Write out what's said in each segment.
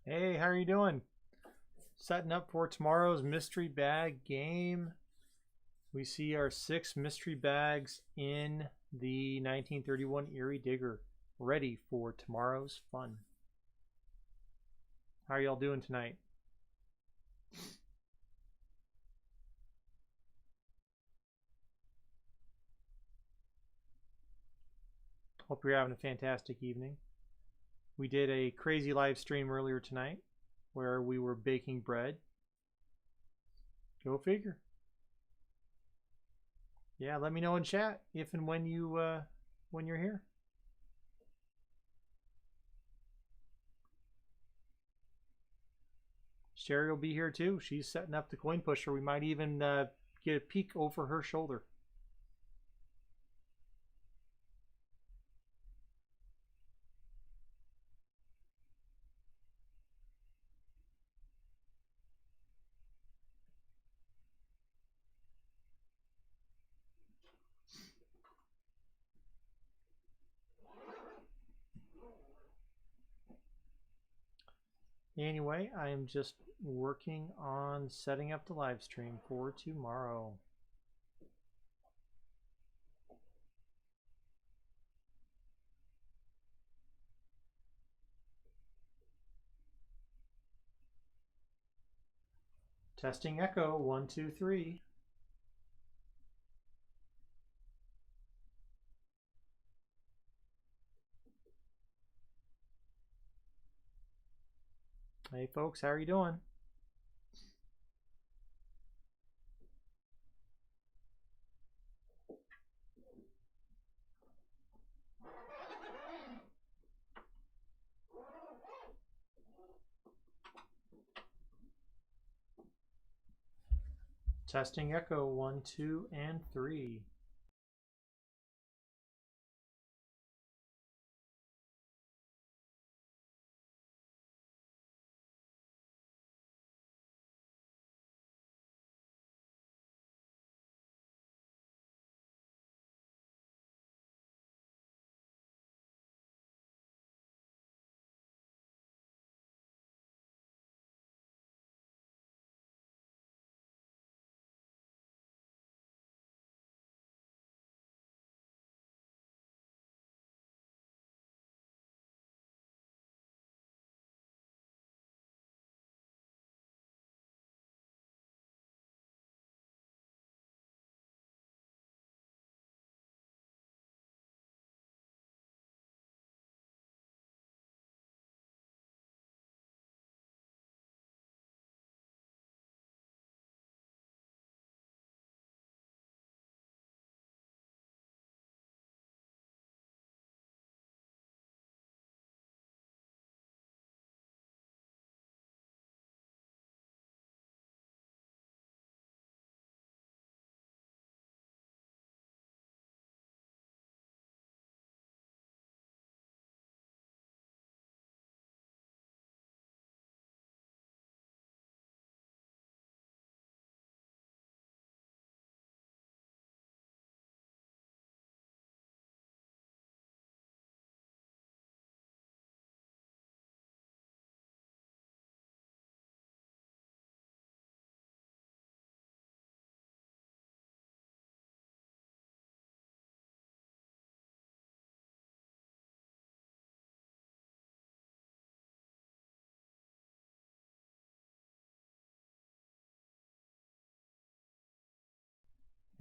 Hey, how are you doing? Setting up for tomorrow's mystery bag game. We see our 6 mystery bags in the 1931 Eerie Digger, ready for tomorrow's fun. How are y'all doing tonight? Hope you're having a fantastic evening. We did a crazy live stream earlier tonight where we were baking bread. Go figure. Yeah, let me know in chat if and when you're here. Sherry will be here too. She's setting up the coin pusher. We might even get a peek over her shoulder. Anyway, I am just working on setting up the live stream for tomorrow. Testing echo 1 2 3. Hey folks, how are you doing? Testing echo 1 2 and 3.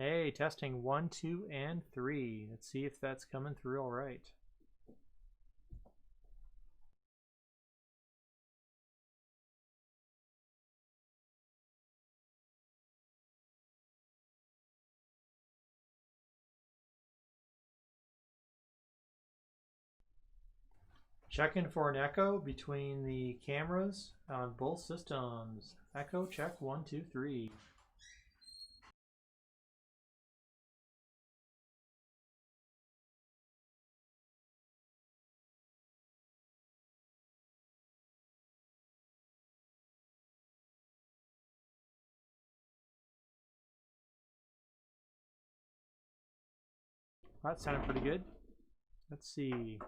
Hey, testing 1 2 and 3. Let's see if that's coming through all right. Checking for an echo between the cameras on both systems. Echo check 1 2 3. That sounded pretty good. Let's see.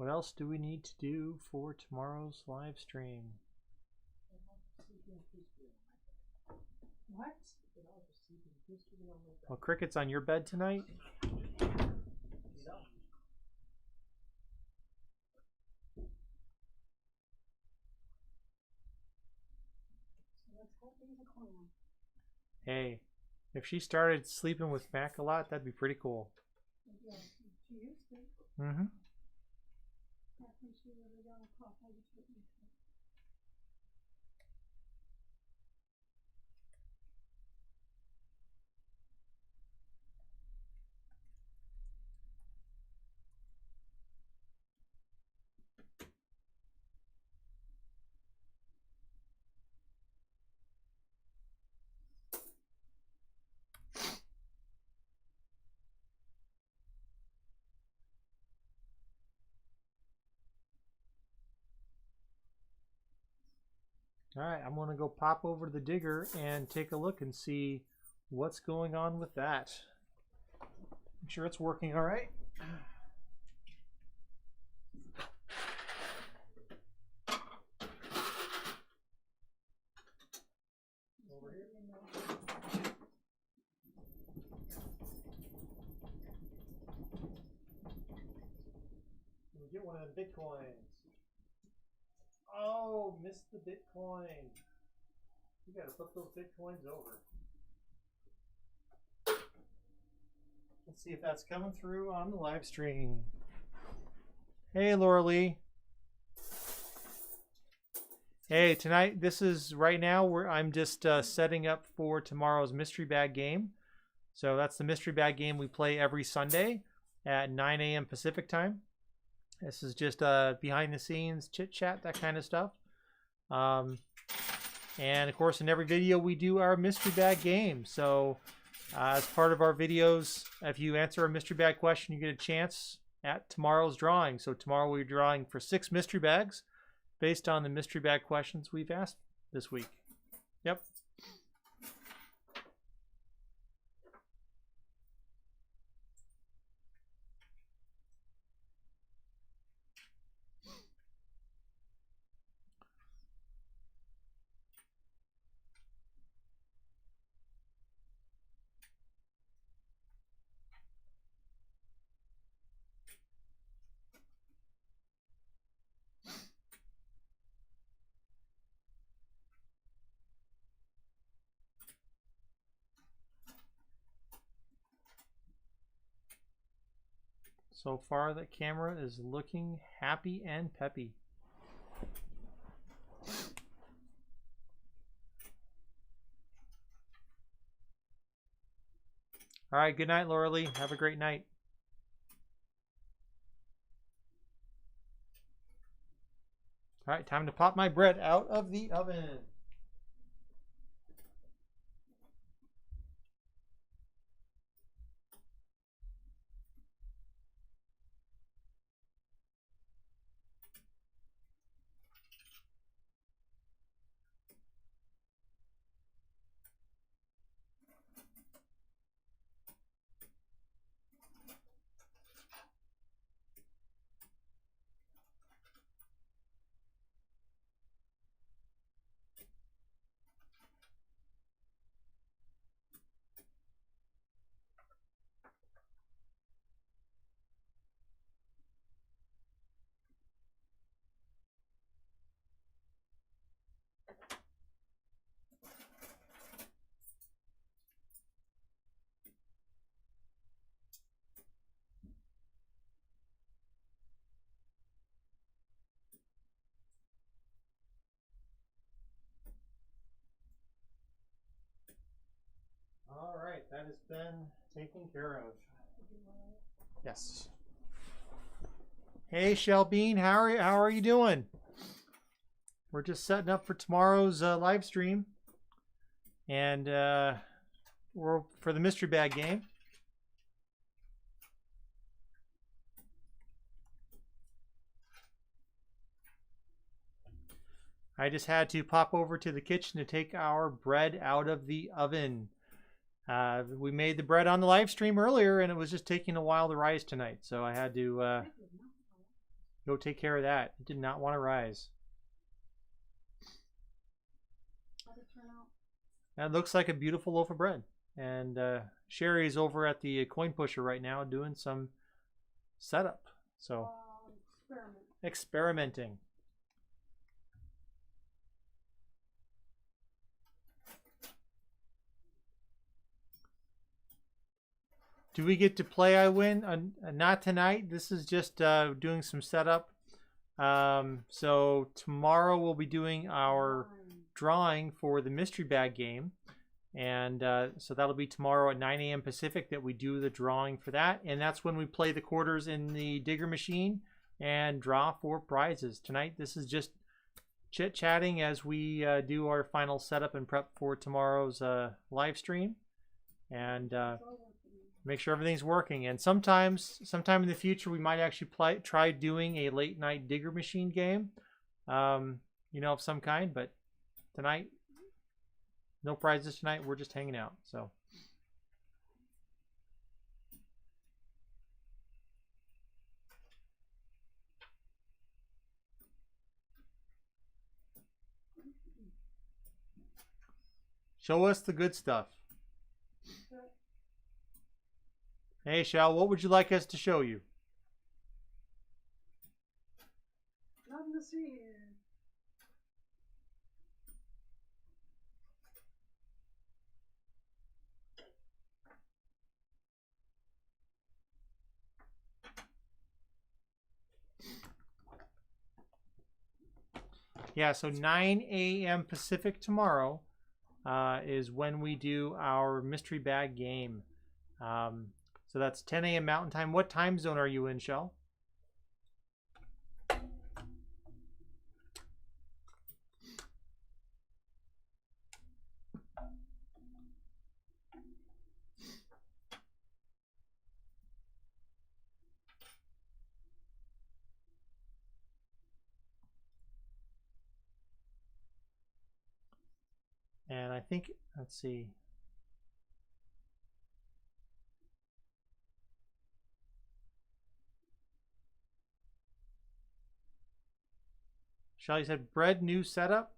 What else do we need to do for tomorrow's live stream? What? Well, Cricket's on your bed tonight? Hey, if she started sleeping with Mac a lot, that'd be pretty cool. Yeah, she used to. Mm-hmm. After she really got a cough, I just wouldn't. All right, I'm going to go pop over to the digger and take a look and see what's going on with that. Make sure it's working all right. Over here. Let me get one of the Bitcoins. Oh, missed the Bitcoin. You gotta flip those Bitcoins over. Let's see if that's coming through on the live stream. Hey, Laura Lee. Hey, tonight, this is right now where I'm just setting up for tomorrow's mystery bag game. So that's the mystery bag game we play every Sunday at 9 a.m. Pacific time. This is just behind the scenes, chit chat, that kind of stuff. And of course, in every video, we do our mystery bag game. So as part of our videos, if you answer a mystery bag question, you get a chance at tomorrow's drawing. So tomorrow we're drawing for 6 mystery bags based on the mystery bag questions we've asked this week. Yep. So far, the camera is looking happy and peppy. All right, good night, Laura Lee. Have a great night. All right, time to pop my bread out of the oven. All right, that has been taken care of. Yes. Hey, Shelbean, how are you doing? We're just setting up for tomorrow's live stream, and we're for the mystery bag game. I just had to pop over to the kitchen to take our bread out of the oven. We made the bread on the live stream earlier, and it was just taking a while to rise tonight, so I had to Go take care of that. It did not want to rise. How'd it turn out? That looks like a beautiful loaf of bread. And Sherry's over at the coin pusher right now doing some setup. So experimenting. Do we get to play I Win? Not tonight. This is just doing some setup. So tomorrow we'll be doing our drawing for the mystery bag game. And so that'll be tomorrow at 9 a.m. Pacific that we do the drawing for that. And that's when we play the quarters in the digger machine and draw for prizes. Tonight, this is just chit-chatting as we do our final setup and prep for tomorrow's live stream. And make sure everything's working. And sometime in the future, we might actually try doing a late night digger machine game, of some kind. But tonight, no prizes tonight. We're just hanging out. So. Show us the good stuff. Hey, Shal, what would you like us to show you? Nothing to see here. Yeah, so 9 a.m. Pacific tomorrow is when we do our mystery bag game. So that's 10 a.m. Mountain Time. What time zone are you in, Shell? And I think, let's see. Shelly said, bread new setup.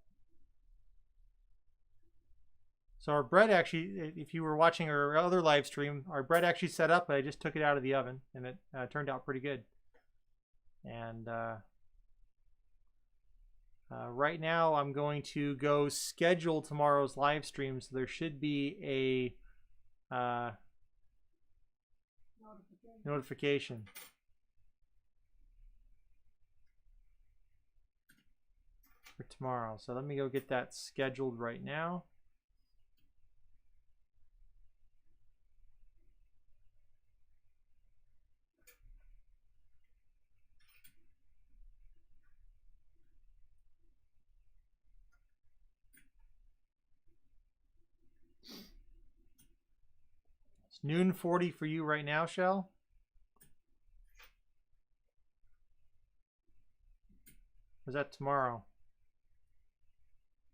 So our bread actually, if you were watching our other live stream, our bread actually set up, but I just took it out of the oven, and it turned out pretty good. And right now I'm going to go schedule tomorrow's live stream, so there should be a notification. For tomorrow. So let me go get that scheduled right now. It's noon 40 for you right now, Shell. Or is that tomorrow?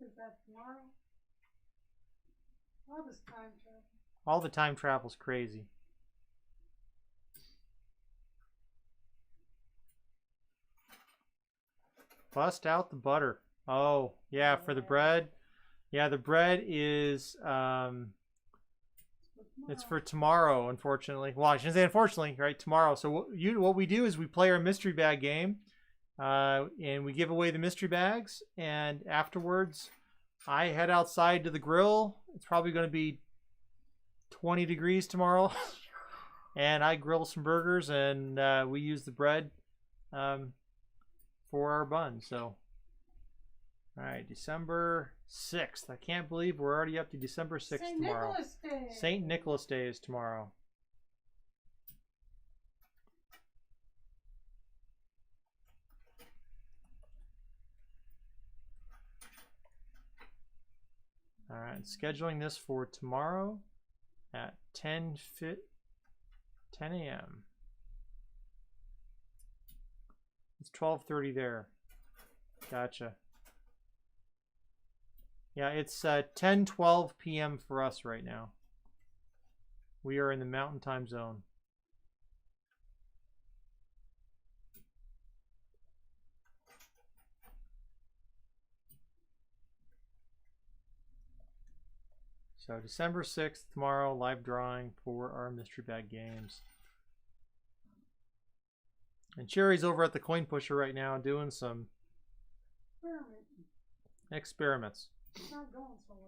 Is that tomorrow? All this time travel. All the time travel's crazy. Bust out the butter. Oh, yeah, for the bread. Yeah, the bread is it's for tomorrow, unfortunately. Well, I shouldn't say unfortunately, right? Tomorrow. So what we do is we play our mystery bag game. And we give away the mystery bags, and afterwards I head outside to the grill. It's probably going to be 20 degrees tomorrow. And I grill some burgers, and we use the bread for our bun. So, all right, December 6th. I can't believe we're already up to December 6th tomorrow. Nicholas Day. St. Nicholas Day is tomorrow. All right, scheduling this for tomorrow at 10 a.m. It's 12:30 there. Gotcha. Yeah, it's 10:12 p.m. for us right now. We are in the Mountain Time Zone. So December 6th, tomorrow, live drawing for our mystery bag games. And Sherry's over at the coin pusher right now doing some experiments. It's not going so well.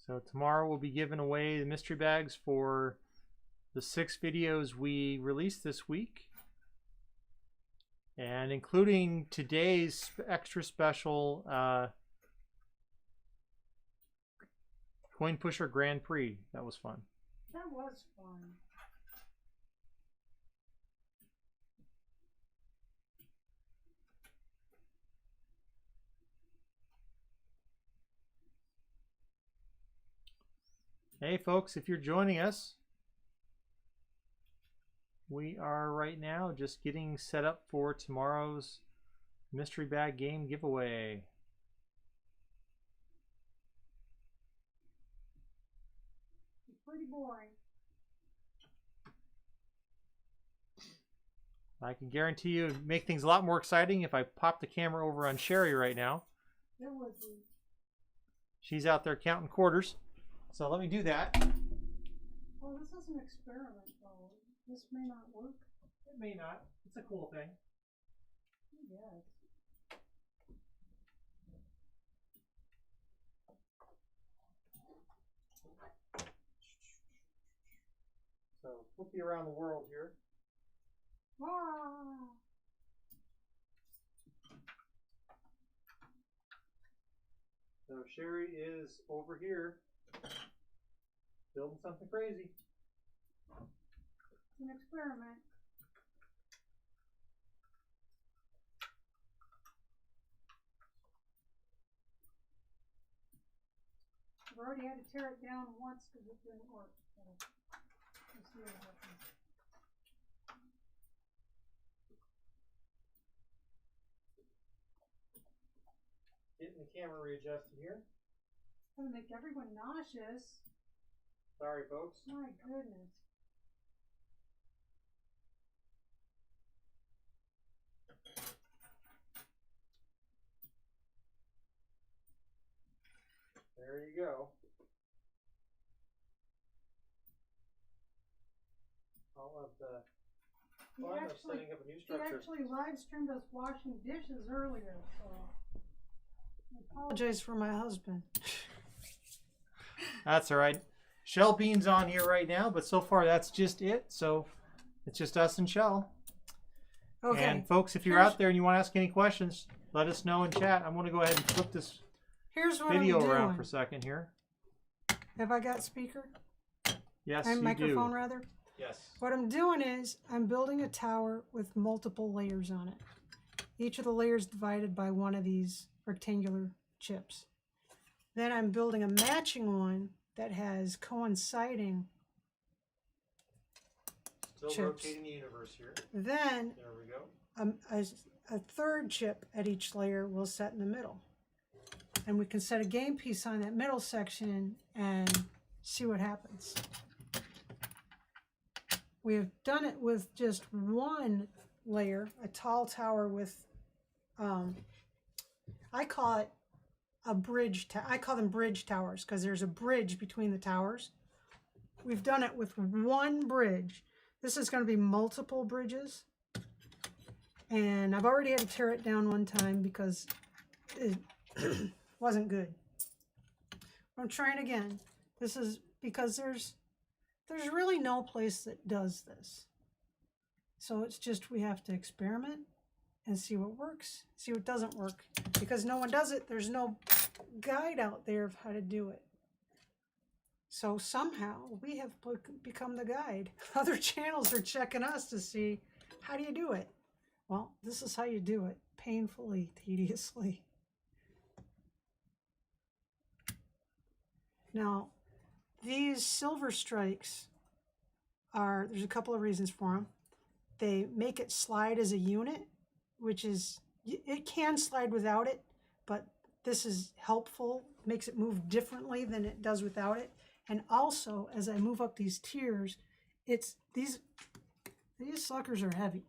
So tomorrow we'll be giving away the mystery bags for the 6 videos we released this week. And including today's extra special Coin Pusher Grand Prix. That was fun. That was fun. Hey folks, if you're joining us, we are right now just getting set up for tomorrow's mystery bag game giveaway. It's pretty boring. I can guarantee you it'd make things a lot more exciting if I pop the camera over on Sherry right now. It would be. She's out there counting quarters. So let me do that. Well, this is an experiment, though. This may not work. It may not. It's a cool thing. Yes. So flip you around the world here. Ah. So Sherry is over here building something crazy. It's an experiment. I've already had to tear it down once because it didn't work. So we'll see what happens. Getting the camera readjusted here. It's going to make everyone nauseous. Sorry, folks. My goodness. There you go. All of the fun of setting up a new He structure. actually live streamed us washing dishes earlier, so I apologize for my husband. That's all right. Shell Bean's on here right now, but so far that's just it. So it's just us and Shell. Okay. And folks, if you're out there and you want to ask any questions, let us know in chat. I'm going to go ahead and flip this Here's what video I'm around doing. for a second here. Have I got speaker? Yes, And you microphone do. rather? Yes. What I'm doing is I'm building a tower with multiple layers on it. Each of the layers divided by one of these rectangular chips. Then I'm building a matching one that has coinciding Still chips. rotating the universe here. Then There we go. a third chip at each layer will set in the middle. And we can set a game piece on that middle section and see what happens. We have done it with just one layer, a tall tower with, I call it a bridge. I call them bridge towers because there's a bridge between the towers. We've done it with one bridge. This is going to be multiple bridges. And I've already had to tear it down one time because it wasn't good. I'm trying again. This is because there's really no place that does this. So it's just we have to experiment and see what works, see what doesn't work. Because no one does it, there's no guide out there of how to do it. So somehow we have become the guide. Other channels are checking us to see, how do you do it? Well, this is how you do it, painfully, tediously. Now, these silver strikes are, there's a couple of reasons for them. They make it slide as a unit, which is, it can slide without it, but this is helpful, makes it move differently than it does without it. And also, as I move up these tiers, it's these suckers are heavy,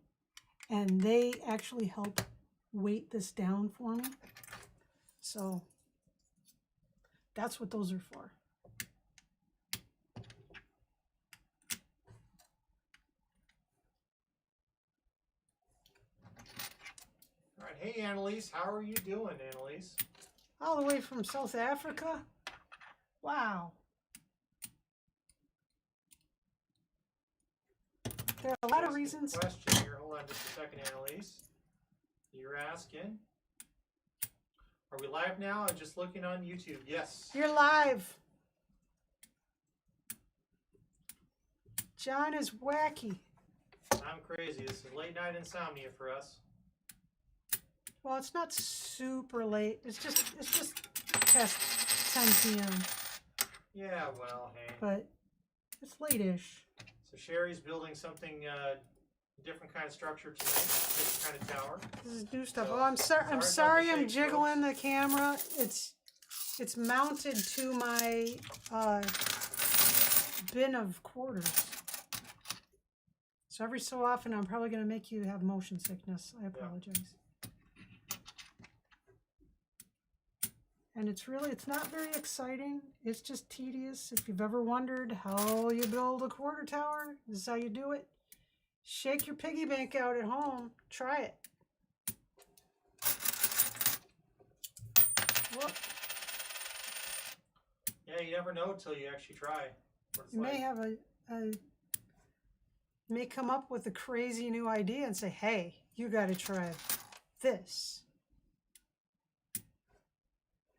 and they actually help weight this down for me. So that's what those are for. All right. Hey, Annalise. How are you doing, Annalise? All the way from South Africa? Wow. There are a lot of reasons. Question here. Hold on just a second, Annalise. You're asking, are we live now? I'm just looking on YouTube. Yes. You're live. John is wacky. I'm crazy. This is late night insomnia for us. Well, it's not super late. It's just past 10 p.m. Yeah, well, hey. But it's late-ish. So Sherry's building something different kind of structure tonight, different kind of tower. This is new stuff. So, oh, I'm sorry. I'm jiggling folks. the camera. It's mounted to my bin of quarters. So every so often, I'm probably going to make you have motion sickness. I apologize. Yeah. And it's not very exciting. It's just tedious. If you've ever wondered how you build a quarter tower, this is how you do it. Shake your piggy bank out at home. Try it. Whoop. Yeah, you never know until you actually try. You may have may come up with a crazy new idea and say, hey, you got to try this.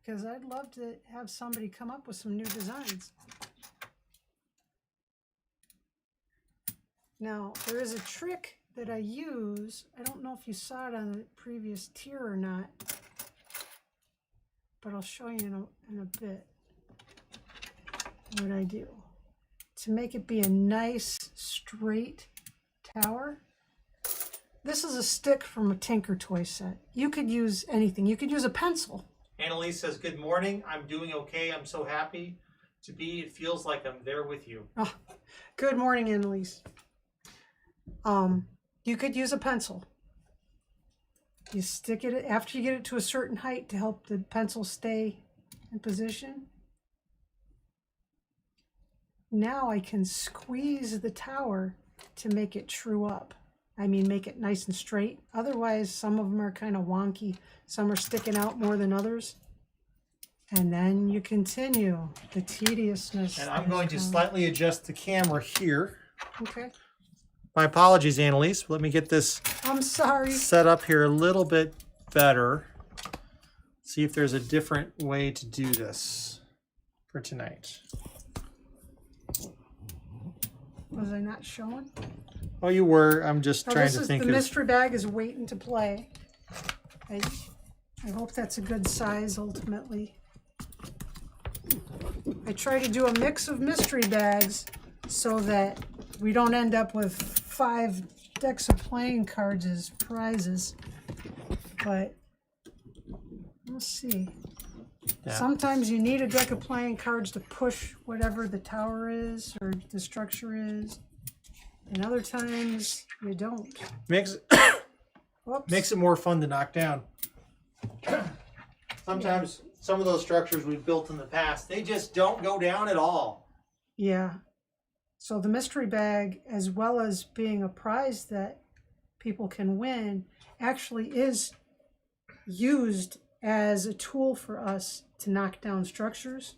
Because I'd love to have somebody come up with some new designs. Now, there is a trick that I use. I don't know if you saw it on the previous tier or not, but I'll show you in a bit what I do. To make it be a nice, straight tower. This is a stick from a Tinker Toy set. You could use anything. You could use a pencil. Annalise says, good morning. I'm doing okay. I'm so happy to be. It feels like I'm there with you. Oh, good morning, Annalise. You could use a pencil. You stick it after you get it to a certain height to help the pencil stay in position. Now I can squeeze the tower to make it true up. I mean, make it nice and straight. Otherwise, some of them are kind of wonky. Some are sticking out more than others. And then you continue the tediousness. And I'm going to slightly adjust the camera here. Okay. My apologies, Annalise. Let me get this I'm sorry. Set up here a little bit better. See if there's a different way to do this for tonight. Was I not showing? Oh, you were. I'm just trying to think. The mystery bag is waiting to play. I hope that's a good size ultimately. I try to do a mix of mystery bags so that we don't end up with 5 decks of playing cards as prizes. But we'll see. Yeah. Sometimes you need a deck of playing cards to push whatever the tower is or the structure is. And other times you don't. Makes it more fun to knock down. Sometimes some of those structures we've built in the past, they just don't go down at all. Yeah. So the mystery bag, as well as being a prize that people can win, actually is used as a tool for us to knock down structures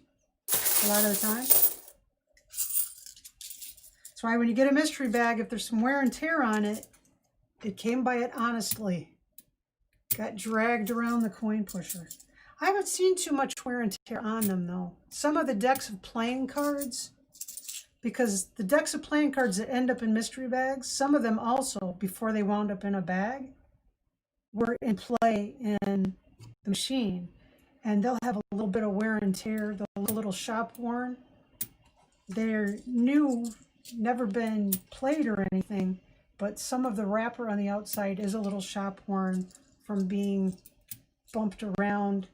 a lot of the time. That's why when you get a mystery bag, if there's some wear and tear on it, it came by it honestly. Got dragged around the coin pusher. I haven't seen too much wear and tear on them though. Some of the decks of playing cards, because the decks of playing cards that end up in mystery bags, some of them also, before they wound up in a bag, were in play in the machine. And they'll have a little bit of wear and tear, they'll look a little shop worn. They're new never been played or anything, but some of the wrapper on the outside is a little shop worn from being bumped around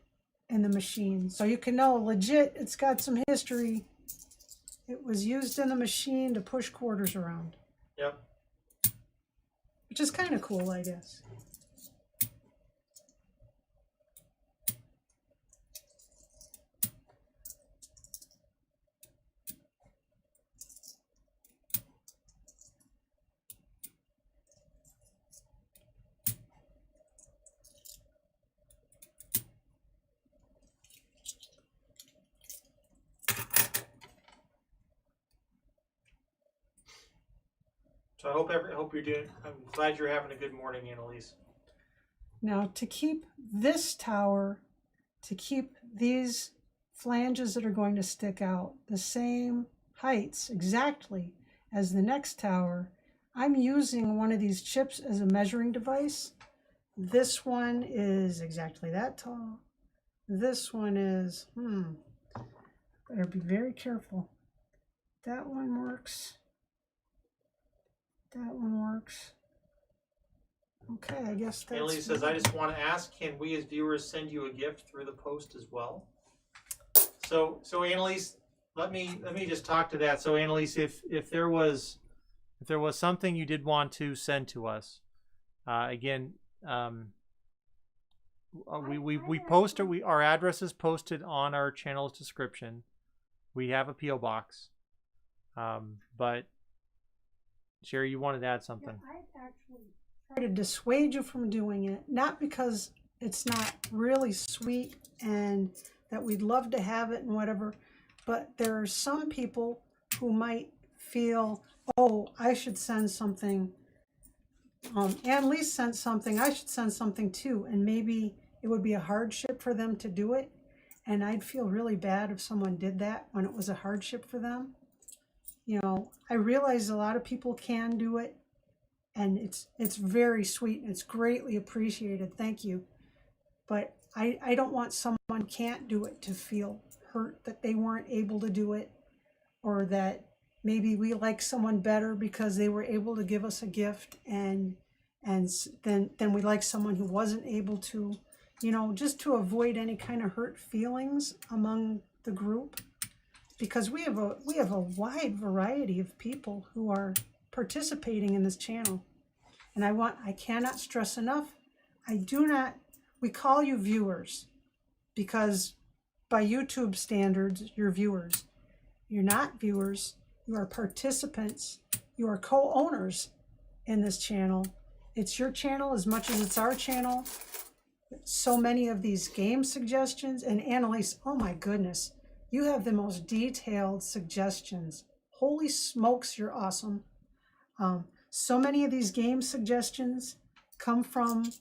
in the machine. So you can know legit it's got some history. It was used in the machine to push quarters around. Yep. Which is kind of cool, I guess. So I hope you're doing. I'm glad you're having a good morning, Annalise. Now to keep this tower, to keep these flanges that are going to stick out the same heights exactly as the next tower, I'm using one of these chips as a measuring device. This one is exactly that tall. This one is, better be very careful. That one works. That one works. Okay, I guess that's... Annalise says, I just want to ask, can we as viewers send you a gift through the post as well? So Annalise, let me just talk to that. So Annalise, if there was something you did want to send to us, again, we post our address is posted on our channel's description. We have a PO box, but Sherry, you wanted to add something. Yeah, I'd actually try to dissuade you from doing it, not because it's not really sweet and that we'd love to have it and whatever, but there are some people who might feel, oh, I should send something. Annalise sent something, I should send something too, and maybe it would be a hardship for them to do it, and I'd feel really bad if someone did that when it was a hardship for them. You know, I realize a lot of people can do it, and it's very sweet and it's greatly appreciated. Thank you. But I don't want someone who can't do it to feel hurt that they weren't able to do it, or that maybe we like someone better because they were able to give us a gift, and then we like someone who wasn't able to, you know, just to avoid any kind of hurt feelings among the group. Because we have a wide variety of people who are participating in this channel, and I cannot stress enough, we call you viewers because by YouTube standards you're viewers. You're not viewers, you are participants, you are co-owners in this channel. It's your channel as much as it's our channel. So many of these game suggestions, and Annalise, oh my goodness, you have the most detailed suggestions. Holy smokes, you're awesome. So many of these game suggestions come from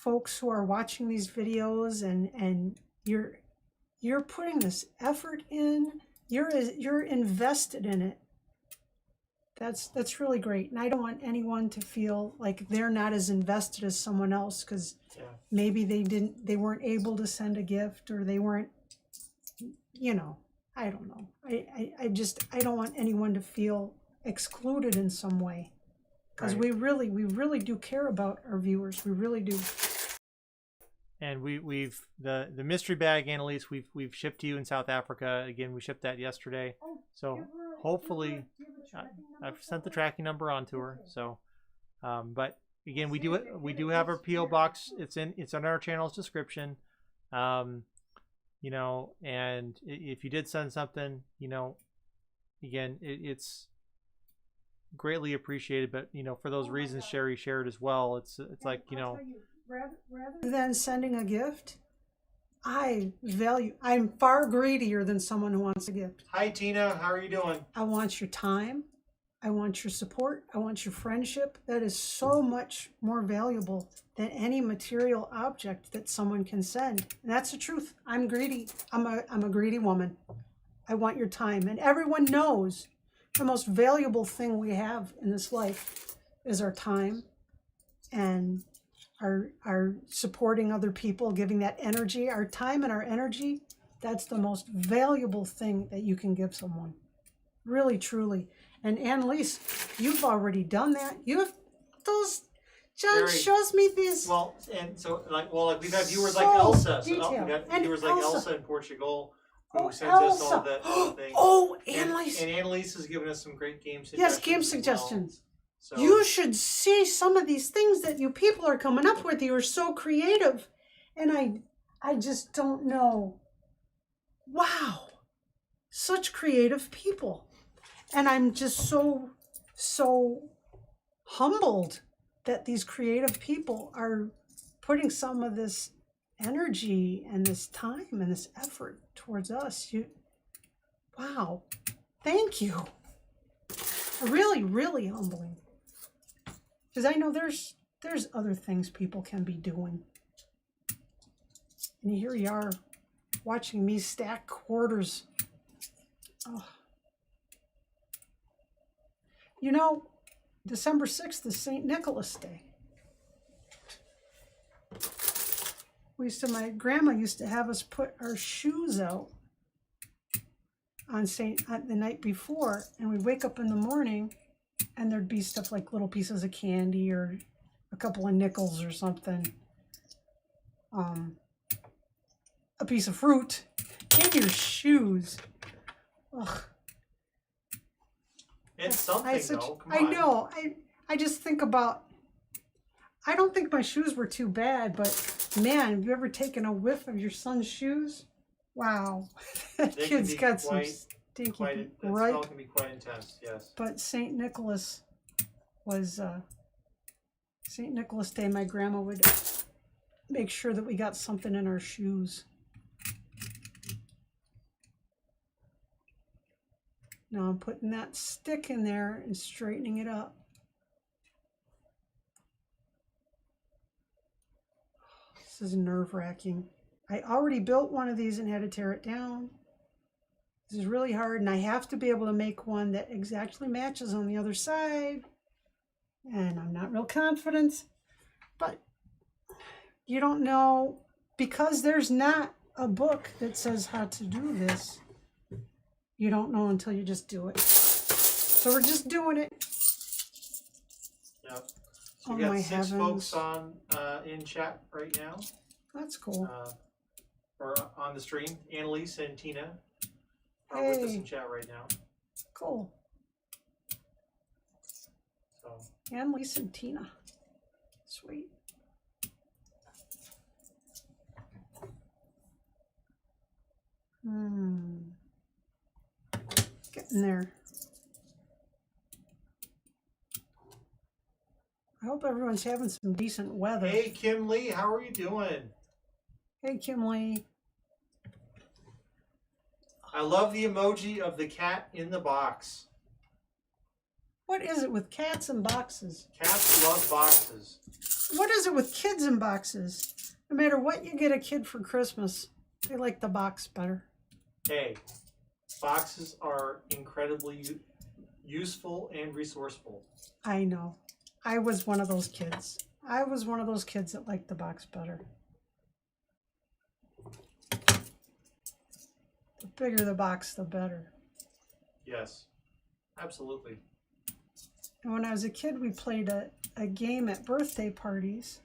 folks who are watching these videos, and you're putting this effort in. You're invested in it. That's really great. And I don't want anyone to feel like they're not as invested as someone else because maybe they weren't able to send a gift, or they weren't, you know, I don't know. I don't want anyone to feel excluded in some way, because we really do care about our viewers. We really do. And we've the mystery bag, Annalise, we've shipped to you in South Africa. Again, we shipped that yesterday. So hopefully, I've sent the tracking number on to her. So, but again, we do have our PO box. It's on our channel's description. You know, and if you did send something, you know, again, it's greatly appreciated. But you know, for those reasons Sherry shared as well, it's like, you know, rather than sending a gift, I'm far greedier than someone who wants a gift. Hi Tina, how are you doing? I want your time. I want your support. I want your friendship. That is so much more valuable than any material object that someone can send. And that's the truth. I'm greedy. I'm a greedy woman. I want your time. And everyone knows the most valuable thing we have in this life is our time and our supporting other people, giving that energy, our time and our energy. That's the most valuable thing that you can give someone. Really, truly. And Annalise, you've already done that. You have those. John Very, shows me these. Well, and so like we've had viewers So like Elsa. So, detailed. we've got And viewers like Elsa. Elsa in Portugal who Oh, sends us Elsa. all that thing. Oh, Annalise. And Annalise has given us some great game suggestions. Yes, game as suggestions. Well. So, You should see some of these things that you people are coming up with. You are so creative. And I just don't know. Wow. Such creative people. And I'm just so humbled that these creative people are putting some of this energy and this time and this effort towards us. Wow. Thank you. Really, really humbling. Because I know there's other things people can be doing. And here you are watching me stack quarters. Oh. You know, December 6th is St. Nicholas Day. My grandma used to have us put our shoes out on the night before, and we'd wake up in the morning and there'd be stuff like little pieces of candy or a couple of nickels or something. A piece of fruit in your shoes. Ugh. It's something, though. Come on. I know. I just think about. I don't think my shoes were too bad, but man, have you ever taken a whiff of your son's shoes? Wow, that kid's got some stinky. That right? smell can be quite intense. Yes. But St. Nicholas was St. Nicholas Day. My grandma would make sure that we got something in our shoes. Now I'm putting that stick in there and straightening it up. This is nerve-wracking. I already built one of these and had to tear it down. This is really hard, and I have to be able to make one that exactly matches on the other side. And I'm not real confident, but you don't know, because there's not a book that says how to do this. You don't know until you just do it. So we're just doing it. Yep. So we got 6 folks on in chat right now. That's cool. Or on the stream. Annalise and Tina are with us in chat right now. Cool. So. Annalise and Tina. Sweet. Getting there. I hope everyone's having some decent weather. Hey, Kim Lee, how are you doing? Hey, Kim Lee. I love the emoji of the cat in the box. What is it with cats and boxes? Cats love boxes. What is it with kids and boxes? No matter what you get a kid for Christmas, they like the box better. Hey, boxes are incredibly useful and resourceful. I know. I was one of those kids. I was one of those kids that liked the box better. The bigger the box, the better. Yes, absolutely. And when I was a kid, we played a game at birthday parties,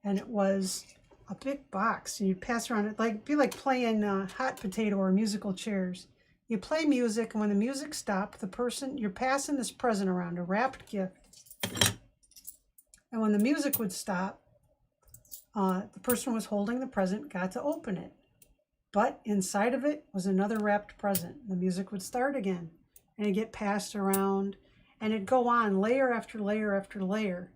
and it was a big box. And you pass around it, be like playing hot potato or musical chairs. You play music, and when the music stopped, you're passing this present around, a wrapped gift. And when the music would stop, the person who was holding the present got to open it. But inside of it was another wrapped present. The music would start again, and it'd get passed around, and it'd go on layer after layer after layer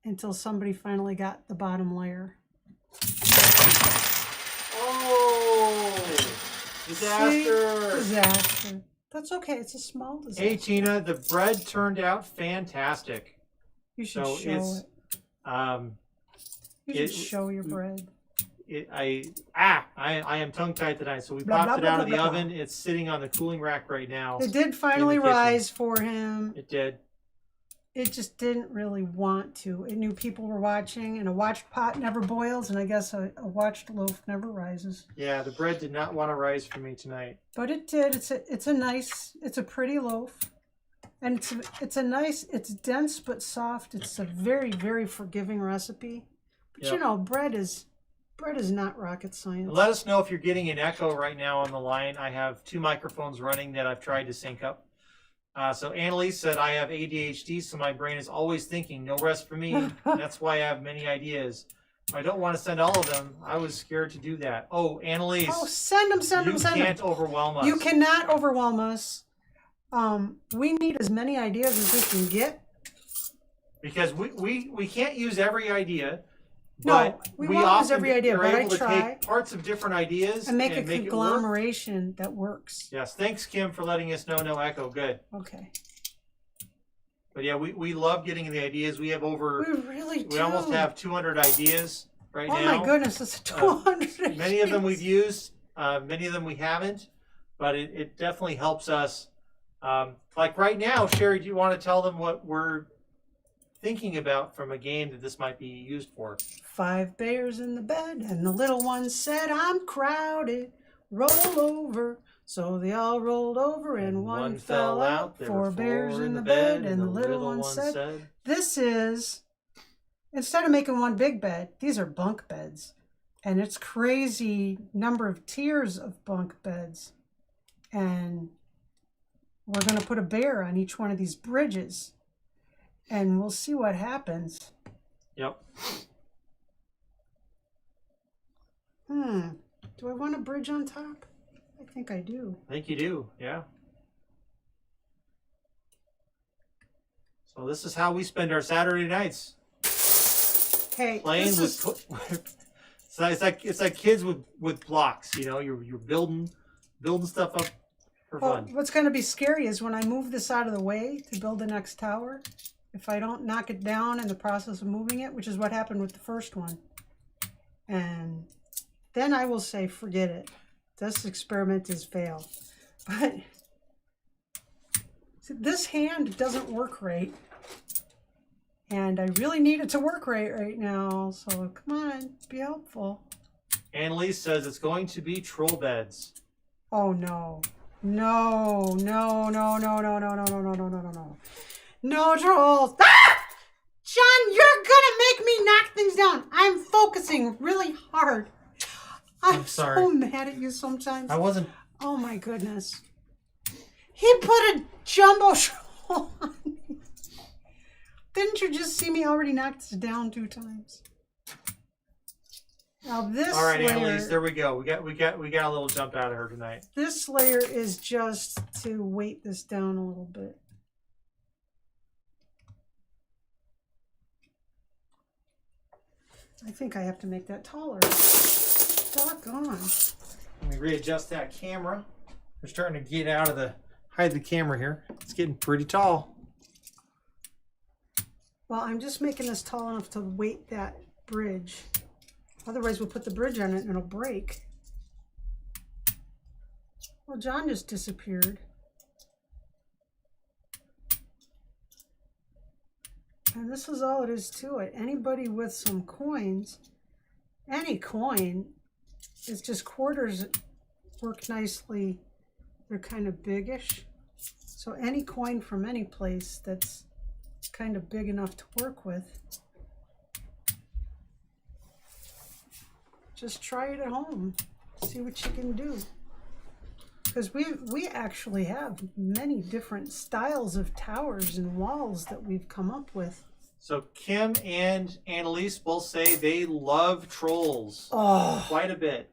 until somebody finally got the bottom layer. Oh, disaster! See? Disaster. That's okay. It's a small disaster. Hey, Tina, the bread turned out fantastic. You should show it. You should show your bread. I am tongue-tied tonight, so we Blah, popped blah, it out blah, of the blah, oven. It's sitting on the cooling rack right now. It did finally rise for him. It did. it just didn't really want to. It knew people were watching, and a watched pot never boils, and I guess a watched loaf never rises. Yeah, the bread did not want to rise for me tonight. But it did. It's a pretty loaf. And it's dense but soft. It's a very, very forgiving recipe. But you know, bread is not rocket science. Let us know if you're getting an echo right now on the line. I have 2 microphones running that I've tried to sync up. So Annalise said, I have ADHD, so my brain is always thinking, no rest for me. That's why I have many ideas. I don't want to send all of them. I was scared to do that. Oh, Annalise. Oh, send them. You can't overwhelm us. You cannot overwhelm us. We need as many ideas as we can get. Because we can't use every idea. No, we won't use every idea, but I try. Take parts of different ideas and make a conglomeration that works. Yes, thanks, Kim, for letting us know. No echo, good. Okay. But yeah, we love getting the ideas. We have over. We really do. We almost have 200 ideas right now. Oh my goodness, it's 200. Many of them we've used. Many of them we haven't. But it definitely helps us. Like right now, Sherry, do you want to tell them what we're thinking about from a game that this might be used for? 5 bears in the bed, and the little one said, I'm crowded, roll over. So they all rolled over, and one fell out. 4 bears in the bed, and the little one said, this is, instead of making one big bed, these are bunk beds. And it's crazy number of tiers of bunk beds. And we're going to put a bear on each one of these bridges. And we'll see what happens. Yep. Do I want a bridge on top? I think I do. I think you do, yeah. So this is how we spend our Saturday nights. Hey, playing with so it's like kids with blocks, you know, you're building stuff up for fun. What's going to be scary is when I move this out of the way to build the next tower, if I don't knock it down in the process of moving it, which is what happened with the first one. And then I will say, forget it. This experiment is failed. But this hand doesn't work right. And I really need it to work right now. So come on, be helpful. Annalise says it's going to be troll beds. Oh no. No, no, no, no, no, no, no, no, no, no, no, no, no. No trolls. Ah! John, you're gonna make me knock things down. I'm focusing really hard. I'm sorry. so mad at you sometimes. I wasn't. Oh my goodness. He put a jumbo troll on me. Didn't you just see me already knocked it down 2 times? Now this All right, layer, Annalise, there we go. We got a little jump out of her tonight. This layer is just to weight this down a little bit. I think I have to make that taller. Doggone. Let me readjust that camera. We're starting to get out of the hide the camera here. It's getting pretty tall. Well, I'm just making this tall enough to weight that bridge. Otherwise, we'll put the bridge on it and it'll break. Well, John just disappeared. And this is all it is to it. Anybody with some coins, any coin, it's just quarters work nicely. They're kind of biggish. So any coin from any place that's kind of big enough to work with. Just try it at home. See what you can do. Because we actually have many different styles of towers and walls that we've come up with. So Kim and Annalise both say they love trolls quite a bit.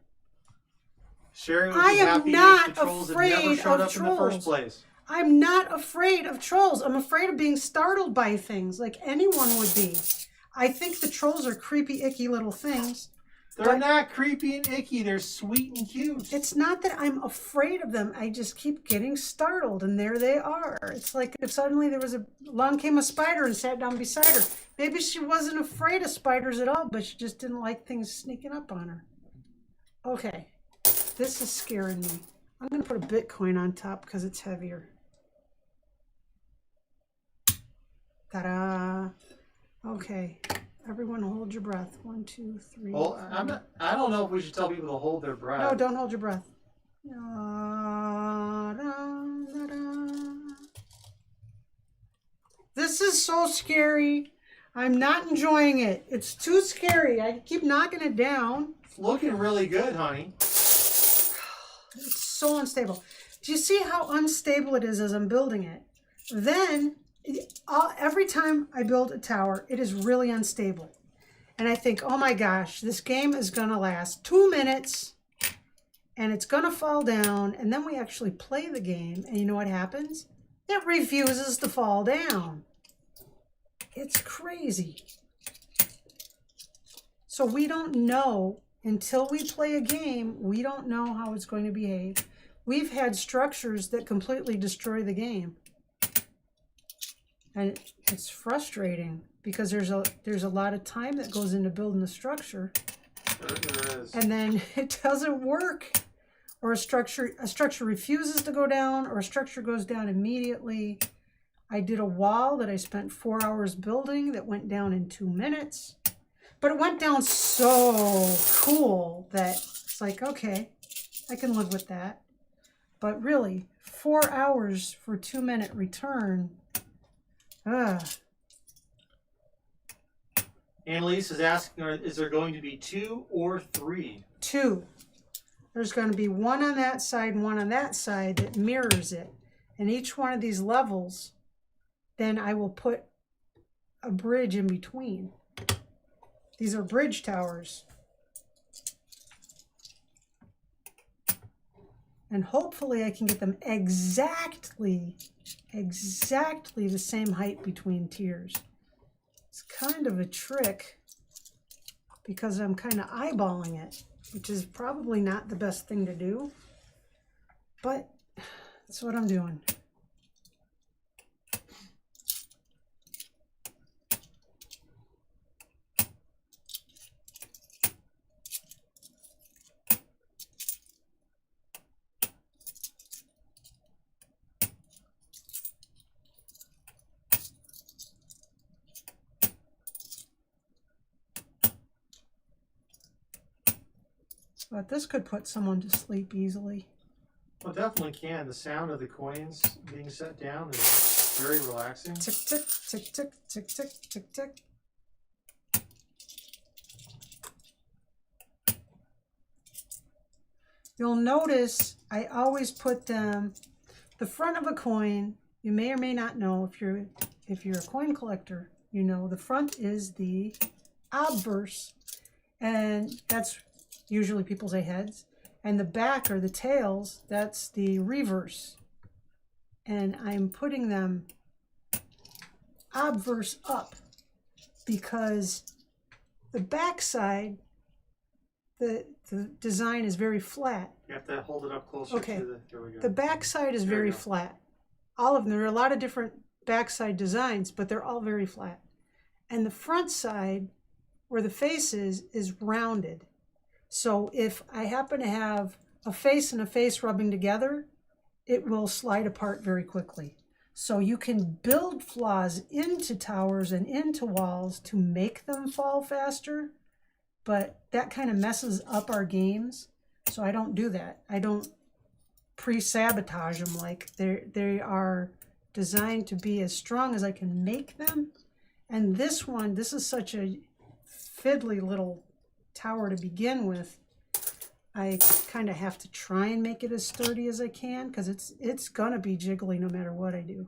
Sherry would be happy if the trolls had never showed up in the first place. I'm not afraid of trolls. I'm afraid of being startled by things like anyone would be. I think the trolls are creepy, icky little things. They're not creepy and icky. They're sweet and cute. It's not that I'm afraid of them. I just keep getting startled, and there they are. It's like if suddenly along came a spider and sat down beside her. Maybe she wasn't afraid of spiders at all, but she just didn't like things sneaking up on her. Okay, this is scaring me. I'm going to put a Bitcoin on top because it's heavier. Ta-da! Okay, everyone hold your breath. 1, 2, 3. Well, 4. I don't know if we should tell people to hold their breath. No, don't hold your breath. Da-da-da-da. This is so scary. I'm not enjoying it. It's too scary. I keep knocking it down. It's looking really good, honey. It's so unstable. Do you see how unstable it is as I'm building it? Then, every time I build a tower, it is really unstable. And I think, oh my gosh, this game is going to last 2 minutes and it's going to fall down. And then we actually play the game. And you know what happens? It refuses to fall down. It's crazy. So we don't know, until we play a game, we don't know how it's going to behave. We've had structures that completely destroy the game. And it's frustrating because there's a lot of time that goes into building the structure. There is. And then it doesn't work. Or a structure refuses to go down, or a structure goes down immediately. I did a wall that I spent 4 hours building that went down in 2 minutes. But it went down so cool that it's like, okay, I can live with that. But really, 4 hours for 2-minute return. Annalise is asking, is there going to be 2 or 3? 2. There's going to be one on that side and one on that side that mirrors it. And each one of these levels, then I will put a bridge in between. These are bridge towers. And hopefully I can get them exactly the same height between tiers. It's kind of a trick because I'm kind of eyeballing it, which is probably not the best thing to do, but that's what I'm doing. But this could put someone to sleep easily. Well, definitely can. The sound of the coins being set down is very relaxing. Tick, tick, tick, tick, tick, tick, tick, tick. You'll notice I always put them, the front of a coin, you may or may not know, if you're a coin collector, you know the front is the obverse, and that's usually people say heads, and the back or the tails, that's the reverse. And I'm putting them obverse up because the back side, the design is very flat. You have to hold it up closer Okay. to the, there we go. The back side is very flat. All of them, there are a lot of different backside designs, but they're all very flat. And the front side, where the face is rounded. So if I happen to have a face and a face rubbing together, it will slide apart very quickly. So you can build flaws into towers and into walls to make them fall faster, but that kind of messes up our games. So I don't do that. I don't pre-sabotage them. Like they are designed to be as strong as I can make them. And this one, this is such a fiddly little tower to begin with. I kind of have to try and make it as sturdy as I can because it's gonna be jiggly no matter what I do.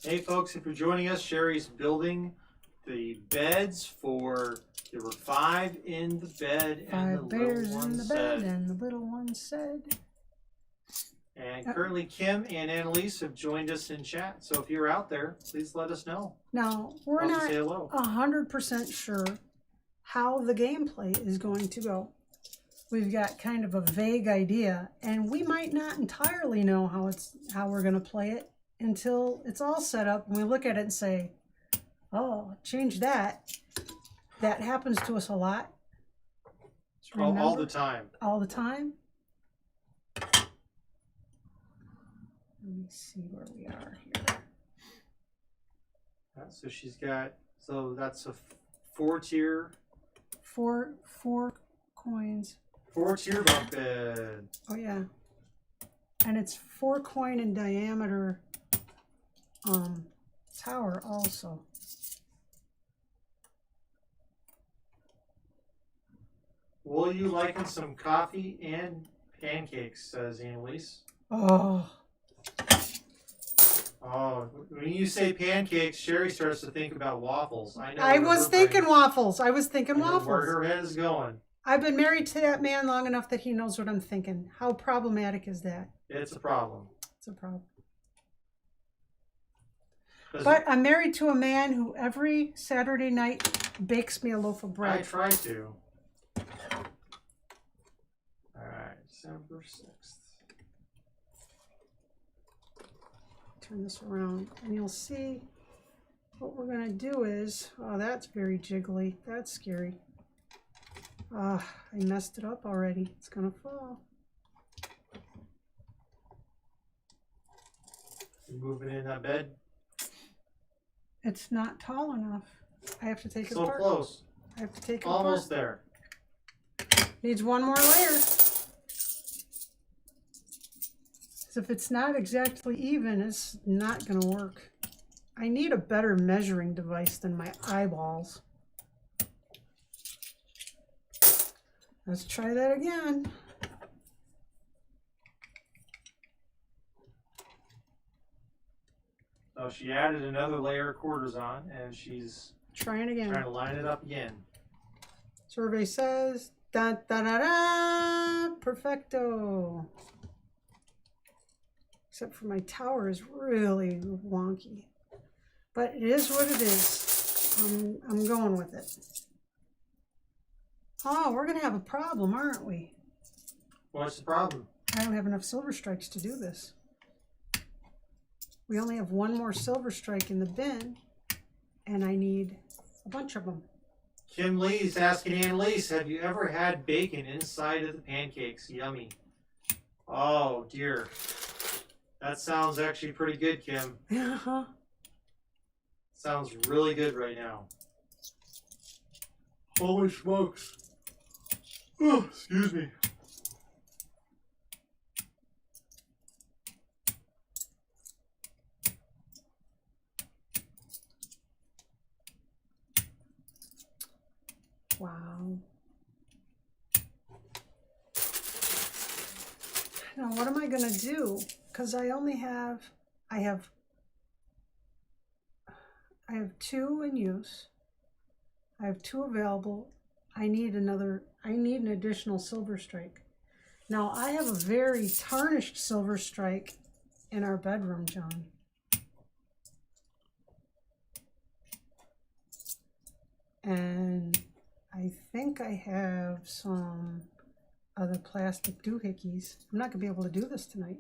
Hey folks, if you're joining us, Sherry's building the beds for, there were 5 in the bed, and the 5 bears little one in the said. bed, and the little one said. And currently Kim and Annalise have joined us in chat. So if you're out there, please let us know. Now, we're Love to not say hello. 100% sure how the gameplay is going to go. We've got kind of a vague idea, and we might not entirely know how we're going to play it until it's all set up and we look at it and say, oh, change that. That happens to us a lot. All the time. All the time. Let me see where we are here. So she's got, so that's a 4-tier. Four coins. 4-tier bunk bed. Oh yeah. And it's 4 coin in diameter tower also. Will you liken some coffee and pancakes, says Annalise. Oh. Oh, when you say pancakes, Sherry starts to think about waffles. I know. I was thinking waffles. I was thinking waffles. Where her head is going. I've been married to that man long enough that he knows what I'm thinking. How problematic is that? It's a problem. It's a problem. But I'm married to a man who every Saturday night bakes me a loaf of bread. I try to. All right, December 6th. Turn this around and you'll see what we're going to do is, oh, that's very jiggly. That's scary. I messed it up already. It's going to fall. You moving in that bed? It's not tall enough. I have to take it apart. So close. I have to take it Almost apart. there. Needs one more layer. If it's not exactly even, it's not going to work. I need a better measuring device than my eyeballs. Let's try that again. So she added another layer of quarters on, and she's trying again. Trying to line it up again. Survey says, da da da da, perfecto. Except for my tower is really wonky. But it is what it is. I'm going with it. Oh, we're going to have a problem, aren't we? What's the problem? I don't have enough silver strikes to do this. We only have one more silver strike in the bin, and I need a bunch of them. Kim Lee's asking Annalise, have you ever had bacon inside of the pancakes? Yummy. Oh, dear. That sounds actually pretty good, Kim. Uh-huh. Sounds really good right now. Holy smokes. Oh, excuse me. Wow. Now, what am I going to do? Because I have 2 in use. I have 2 available. I need an additional silver strike. Now, I have a very tarnished silver strike in our bedroom, John. And I think I have some other plastic doohickeys. I'm not going to be able to do this tonight.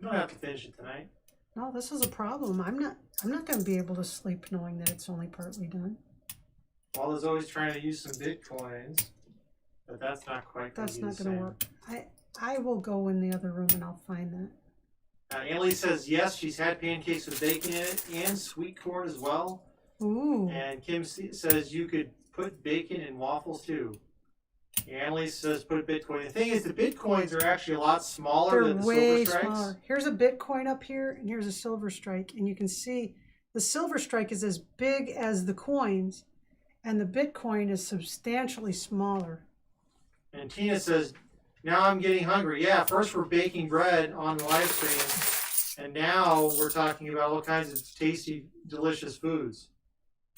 You don't have to finish it tonight. No, this is a problem. I'm not going to be able to sleep knowing that it's only partly done. Walda's always trying to use some bitcoins, but that's not quite going to be the same. That's not going to work. I will go in the other room and I'll find that. Annalise says yes, she's had pancakes with bacon in it and sweet corn as well. Ooh. And Kim says you could put bacon in waffles too. Annalise says put a Bitcoin. The thing is, the Bitcoins are actually a lot smaller than the silver strikes. Smaller. Here's a Bitcoin up here, and here's a silver strike. And you can see the silver strike is as big as the coins, and the Bitcoin is substantially smaller. And Tina says, now I'm getting hungry. Yeah, first we're baking bread on the live stream, and now we're talking about all kinds of tasty, delicious foods.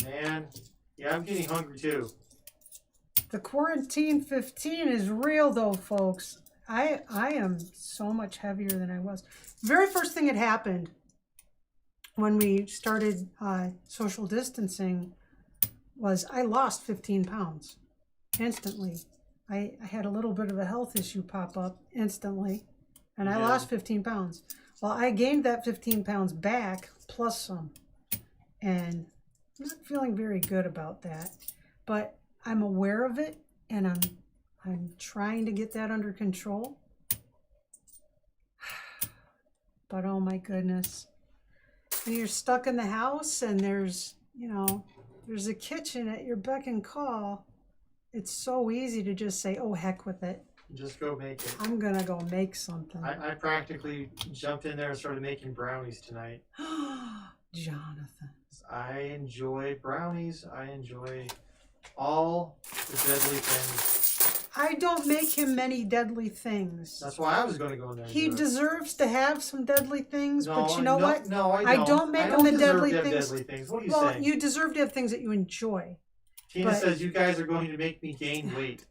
Man, yeah, I'm getting hungry too. The quarantine 15 is real though, folks. I am so much heavier than I was. The very first thing that happened when we started social distancing was I lost 15 pounds instantly. I had a little bit of a health issue pop up instantly, and I lost 15 pounds. Well, I gained that 15 pounds back plus some, and I'm not feeling very good about that. But I'm aware of it, and I'm trying to get that under control. But oh my goodness. When you're stuck in the house and there's, there's a kitchen at your beck and call, it's so easy to just say, oh, heck with it. Just go make it. I'm going to go make something. I practically jumped in there and started making brownies tonight. Jonathan. I enjoy brownies. I enjoy all the deadly things. I don't make him many deadly things. That's why I was going to go in there. He deserves to have some deadly things, No, but you know what? No, I don't. I don't make him the deadly things. Deadly things. What are you Well, saying? you deserve to have things that you enjoy. Tina says you guys are going to make me gain weight.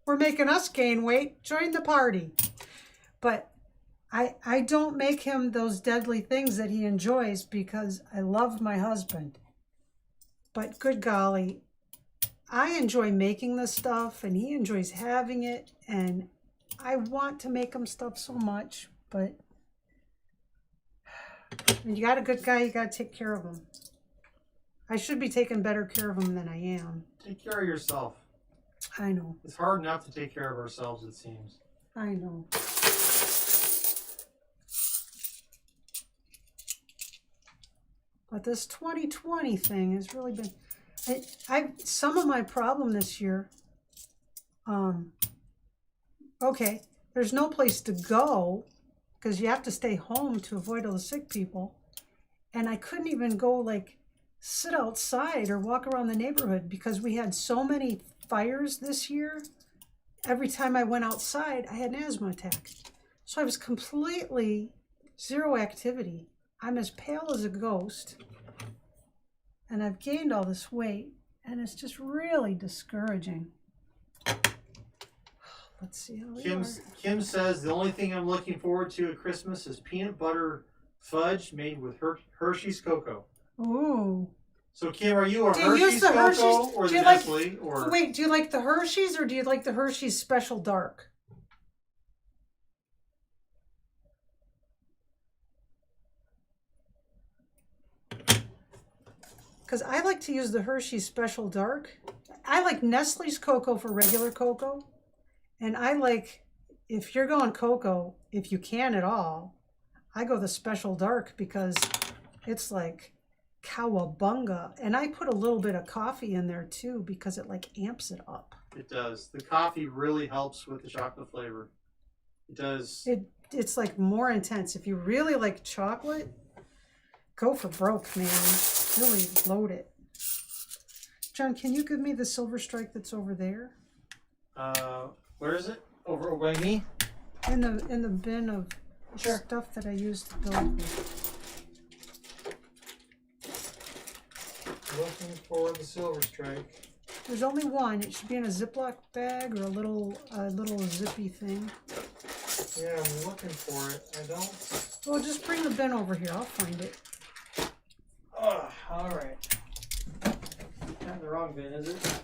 We're making us gain weight. Join the party. But I don't make him those deadly things that he enjoys because I love my husband. But good golly, I enjoy making this stuff and he enjoys having it. And I want to make him stuff so much. But when you got a good guy, you got to take care of him. I should be taking better care of him than I am. Take care of yourself. I know. It's hard enough to take care of ourselves, it seems. I know. But this 2020 thing has really been... some of my problem this year... okay, there's no place to go because you have to stay home to avoid all the sick people. And I couldn't even go, like, sit outside or walk around the neighborhood because we had so many fires this year. Every time I went outside, I had an asthma attack. So I was completely zero activity. I'm as pale as a ghost. And I've gained all this weight. And it's just really discouraging. Let's see how we are. Kim says the only thing I'm looking forward to at Christmas is peanut butter fudge made with Hershey's cocoa. Ooh. So Kim, are you a Hershey's cocoa or the Nestle? Or wait, do you like the Hershey's or do you like the Hershey's Special Dark? Because I like to use the Hershey's Special Dark. I like Nestle's cocoa for regular cocoa. And I like, if you're going cocoa, if you can at all, I go the Special Dark because it's like cowabunga. And I put a little bit of coffee in there too because it like amps it up. It does. The coffee really helps with the chocolate flavor. It does. It's like more intense. If you really like chocolate, go for broke, man. Really load it. John, can you give me the Silver Strike that's over there? Where is it? Over by me? In the bin of stuff that I used to build with. Looking for the Silver Strike. There's only one. It should be in a Ziploc bag or a little zippy thing. Yeah, I'm looking for it. I don't. Well, just bring the bin over here. I'll find it. All right. Not in the wrong bin, is it?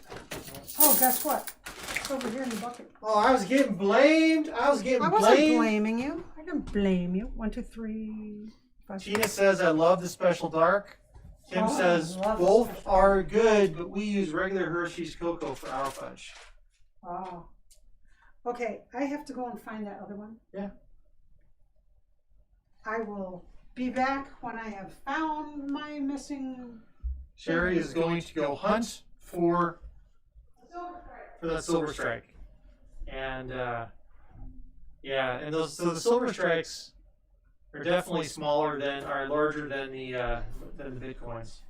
Oh, guess what? It's over here in the bucket. Oh, I was getting blamed. I wasn't blaming you. I didn't blame you. 1, 2, 3, 5. Gina says I love the Special Dark. Kim says both are good, but we use regular Hershey's cocoa for our fudge. Oh. Okay, I have to go and find that other one. Yeah. I will be back when I have found my missing... Sherry is going to go hunt for that Silver Strike. And, yeah, and the Silver Strikes are definitely larger than the Bitcoins.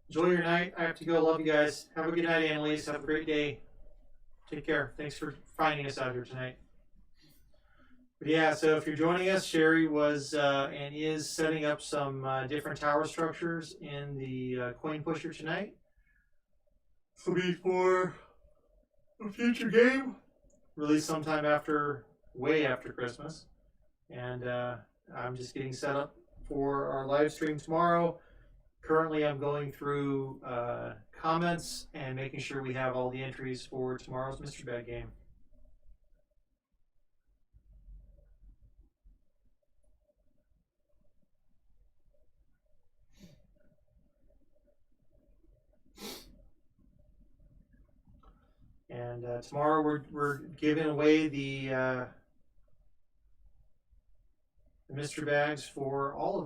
Enjoy your night. I have to go. Love you guys. Have a good night, Annalise. Have a great day. Take care. Thanks for finding us out here tonight. But yeah, so if you're joining us, Sherry was and is setting up some different tower structures in the coin pusher tonight. This will be for a future game, released sometime way after Christmas. And I'm just getting set up for our live stream tomorrow. Currently, I'm going through comments and making sure we have all the entries for tomorrow's Mystery Bag game. And tomorrow we're giving away the mystery bags for all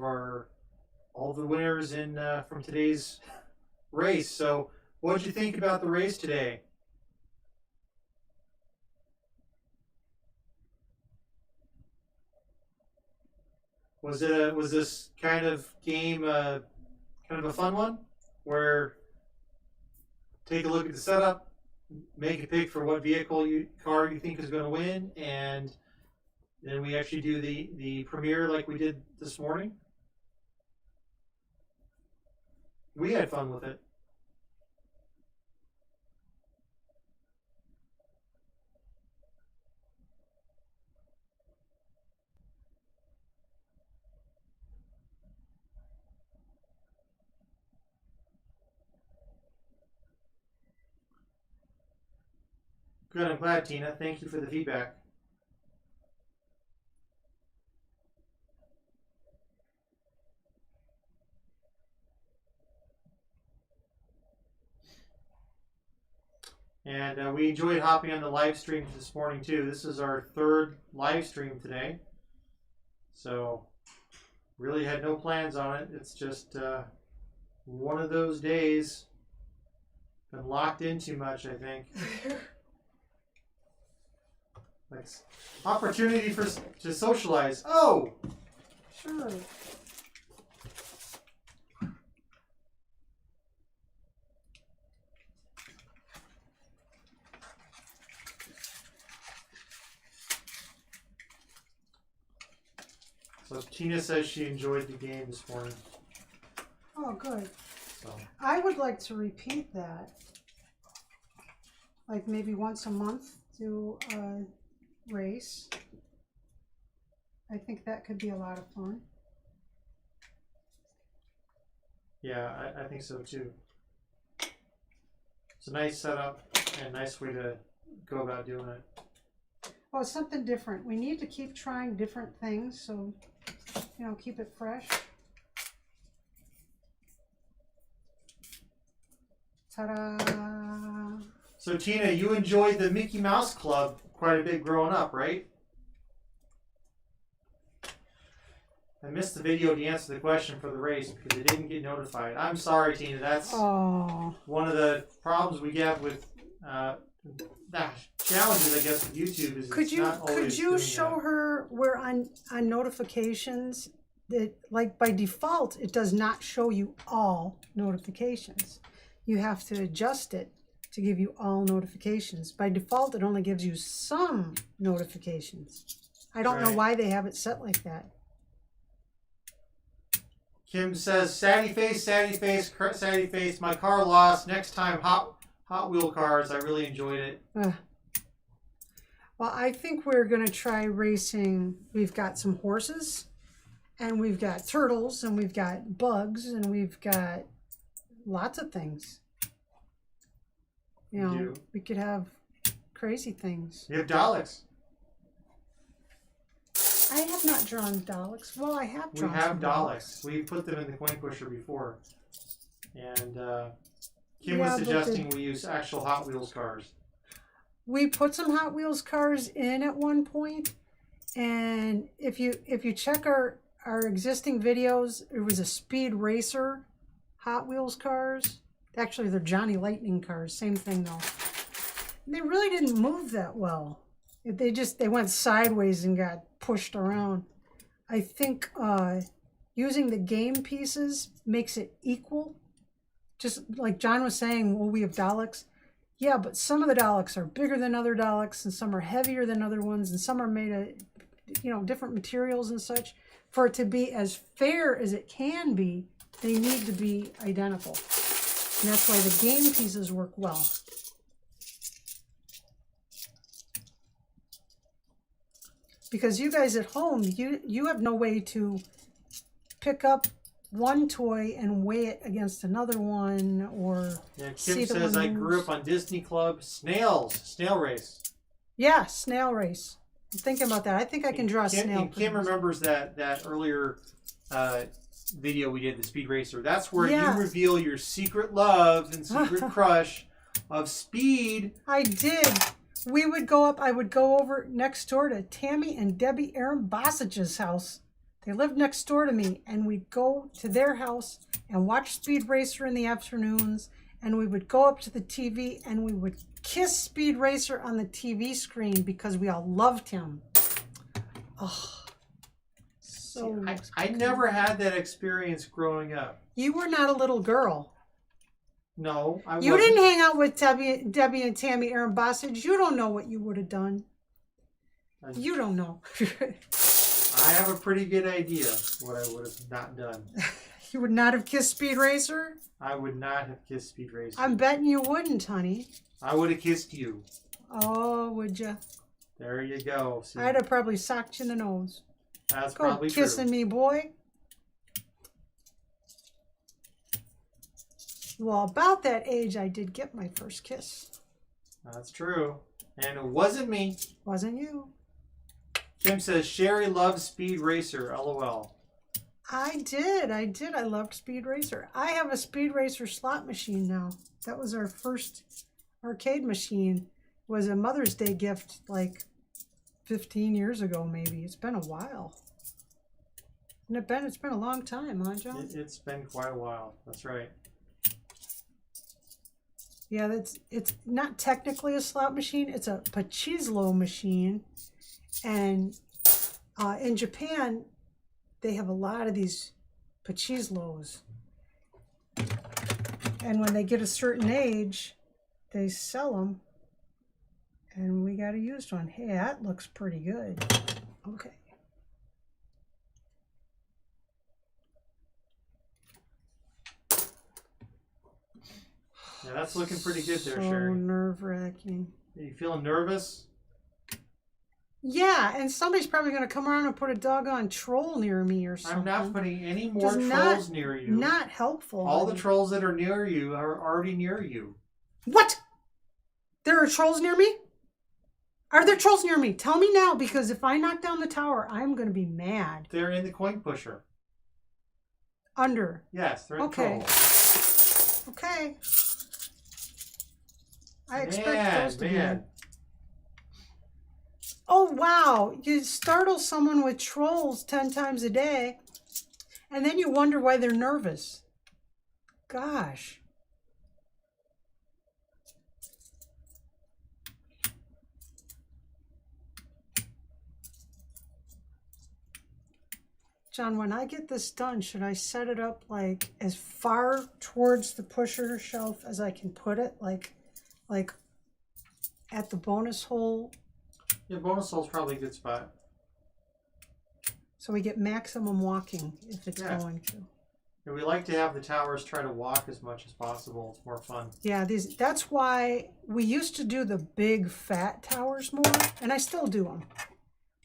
of the winners in from today's race. So, what did you think about the race today? Was this kind of game kind of a fun one, where take a look at the setup, make a pick for what car you think is going to win, and then we actually do the premiere like we did this morning? We had fun with it. Good, I'm glad, Tina. Thank you for the feedback. And we enjoyed hopping on the live stream this morning too. This is our third live stream today. So really had no plans on it. It's just one of those days. Been locked in too much, I think. Like opportunity to socialize. Oh, Sure. so Tina says she enjoyed the game this morning. Oh, good. So I would like to repeat that. Like maybe once a month, do a race. I think that could be a lot of fun. yeah, I think so too. It's a nice setup and a nice way to go about doing it. Well, it's something different. We need to keep trying different things, so, you know, keep it fresh. Ta-da! So Tina, you enjoyed the Mickey Mouse Club quite a bit growing up, right? I missed the video to answer the question for the race because it didn't get notified. I'm sorry, Tina. That's one of the problems we get with challenges, I guess, with YouTube. Is Could you doing show that. her where on notifications that, like, by default it does not show you all notifications. You have to adjust it to give you all notifications. By default, it only gives you some notifications. I don't know Right. why they have it set like that. Kim says, "Saddy face, saddy face, saddy face. My car lost. Next time, Hot Wheel cars. I really enjoyed it." Well, I think we're going to try racing. We've got some horses, and we've got turtles, and we've got bugs, and we've got lots of things. You know, do. we could have crazy things. You have Daleks. I have not drawn Daleks. Well, I have drawn We have some Daleks. We put them in the coin pusher before, and Kim Yeah, was but suggesting we use actual Hot Wheels cars. We put some Hot Wheels cars in at one point, and if you check our existing videos, it was a Speed Racer Hot Wheels cars. Actually, they're Johnny Lightning cars. Same thing though. They really didn't move that well. They went sideways and got pushed around. I think using the game pieces makes it equal. Just like John was saying, well, we have Daleks. Yeah, but some of the Daleks are bigger than other Daleks, and some are heavier than other ones, and some are made of, you know, different materials and such. For it to be as fair as it can be, they need to be identical. And that's why the game pieces work well. Because you guys at home, you have no way to pick up one toy and weigh it against another one, or Yeah, Kim see the says I ones- grew up on Disney Club snail race. Yeah, snail race. I'm thinking about that. I think I can draw a snail. And Kim remembers that earlier video we did, the Speed Racer. That's where Yeah. you reveal your secret love and secret crush of Speed. I did. We would go up, I would go over next door to Tammy and Debbie Aaron Bossage's house. They lived next door to me, and we'd go to their house and watch Speed Racer in the afternoons, and we would go up to the TV and we would kiss Speed Racer on the TV screen because we all loved him. Oh, so I never had that experience growing up. You were not a little girl. No, I wasn't. You didn't hang out with Debbie and Tammy Aaron Bossage. You don't know what you would have done. You don't know. I have a pretty good idea what I would have not done. You would not have kissed Speed Racer? I would not have kissed Speed Racer. I'm betting you wouldn't, honey. I would have kissed you. Oh, would you? There you go. See, I'd have probably socked you in the nose. that's Go probably kissing true. me, boy. Well, about that age, I did get my first kiss. That's true. And it wasn't me. Wasn't you? Kim says, Sherry loves Speed Racer. LOL. I did. I loved Speed Racer. I have a Speed Racer slot machine now. That was our first arcade machine. It was a Mother's Day gift like 15 years ago, maybe. It's been a while. It's been a long time, huh, John? It's been quite a while. That's right. Yeah, it's not technically a slot machine. It's a Pachizlo machine. And in Japan, they have a lot of these Pachizlos. And when they get a certain age, they sell them. And we got a used one. Hey, that looks pretty good. Okay. Yeah, that's looking pretty good there, So Sherry. nerve-wracking. Are you feeling nervous? Yeah, and somebody's probably going to come around and put a doggone troll near me or something. I'm not putting any more Just trolls near you. Not helpful. All the trolls that are near you are already near you. What? There are trolls near me? Are there trolls near me? Tell me now, because if I knock down the tower, I'm going to be mad. They're in the coin pusher. Under. Yes, they're in Okay. the trolls. Okay. I expect those to be in. Oh, wow. You startle someone with trolls 10 times a day, and then you wonder why they're nervous. Gosh. John, when I get this done, should I set it up like as far towards the pusher shelf as I can put it? Like at the bonus hole? Yeah, bonus hole's probably a good spot. So we get maximum walking if it's going to. And we like to have the towers try to walk as much as possible. It's more fun. Yeah, that's why we used to do the big fat towers more, and I still do them.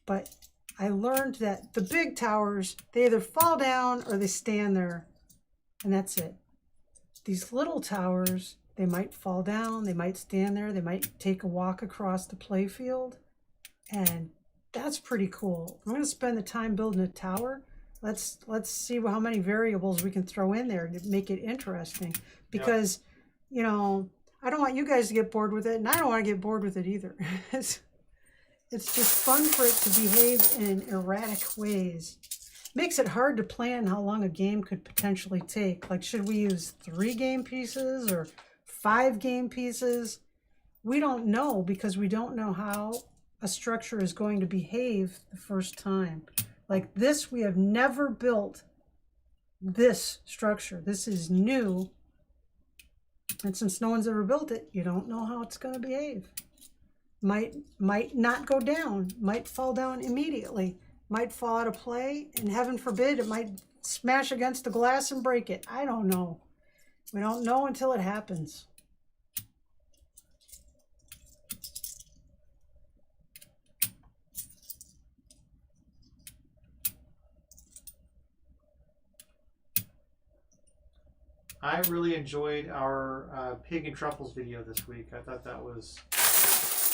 But I learned that the big towers, they either fall down or they stand there, and that's it. These little towers, they might fall down, they might stand there, they might take a walk across the playfield, and that's pretty cool. I'm going to spend the time building a tower. Let's see how many variables we can throw in there to make it interesting. Because, you know, I don't want you guys to get bored with it, and I don't want to get bored with it either. It's just fun for it to behave in erratic ways. Makes it hard to plan how long a game could potentially take. Like, should we use 3 game pieces or 5 game pieces? We don't know, because we don't know how a structure is going to behave the first time. Like this, we have never built this structure. This is new. And since no one's ever built it, you don't know how it's going to behave. Might not go down, might fall down immediately, might fall out of play, and heaven forbid, it might smash against the glass and break it. I don't know. We don't know until it happens. I really enjoyed our pig and truffles video this week. I thought that was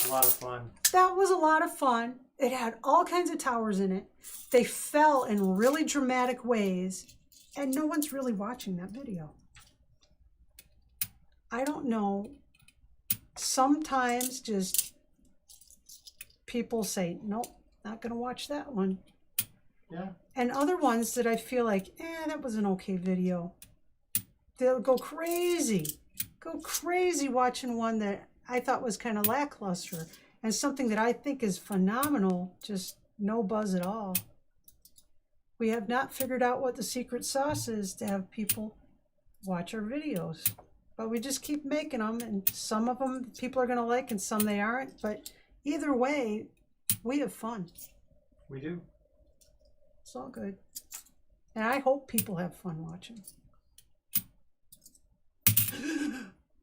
a lot of fun. That was a lot of fun. It had all kinds of towers in it. They fell in really dramatic ways, and no one's really watching that video. I don't know sometimes just people say, nope, not going to watch that one. Yeah. And other ones that I feel like, that was an okay video. They'll go crazy watching one that I thought was kind of lackluster, and something that I think is phenomenal, just no buzz at all. We have not figured out what the secret sauce is to have people watch our videos, but we just keep making them, and some of them people are going to like and some they aren't, but either way, we have fun. We do. It's all good. And I hope people have fun watching.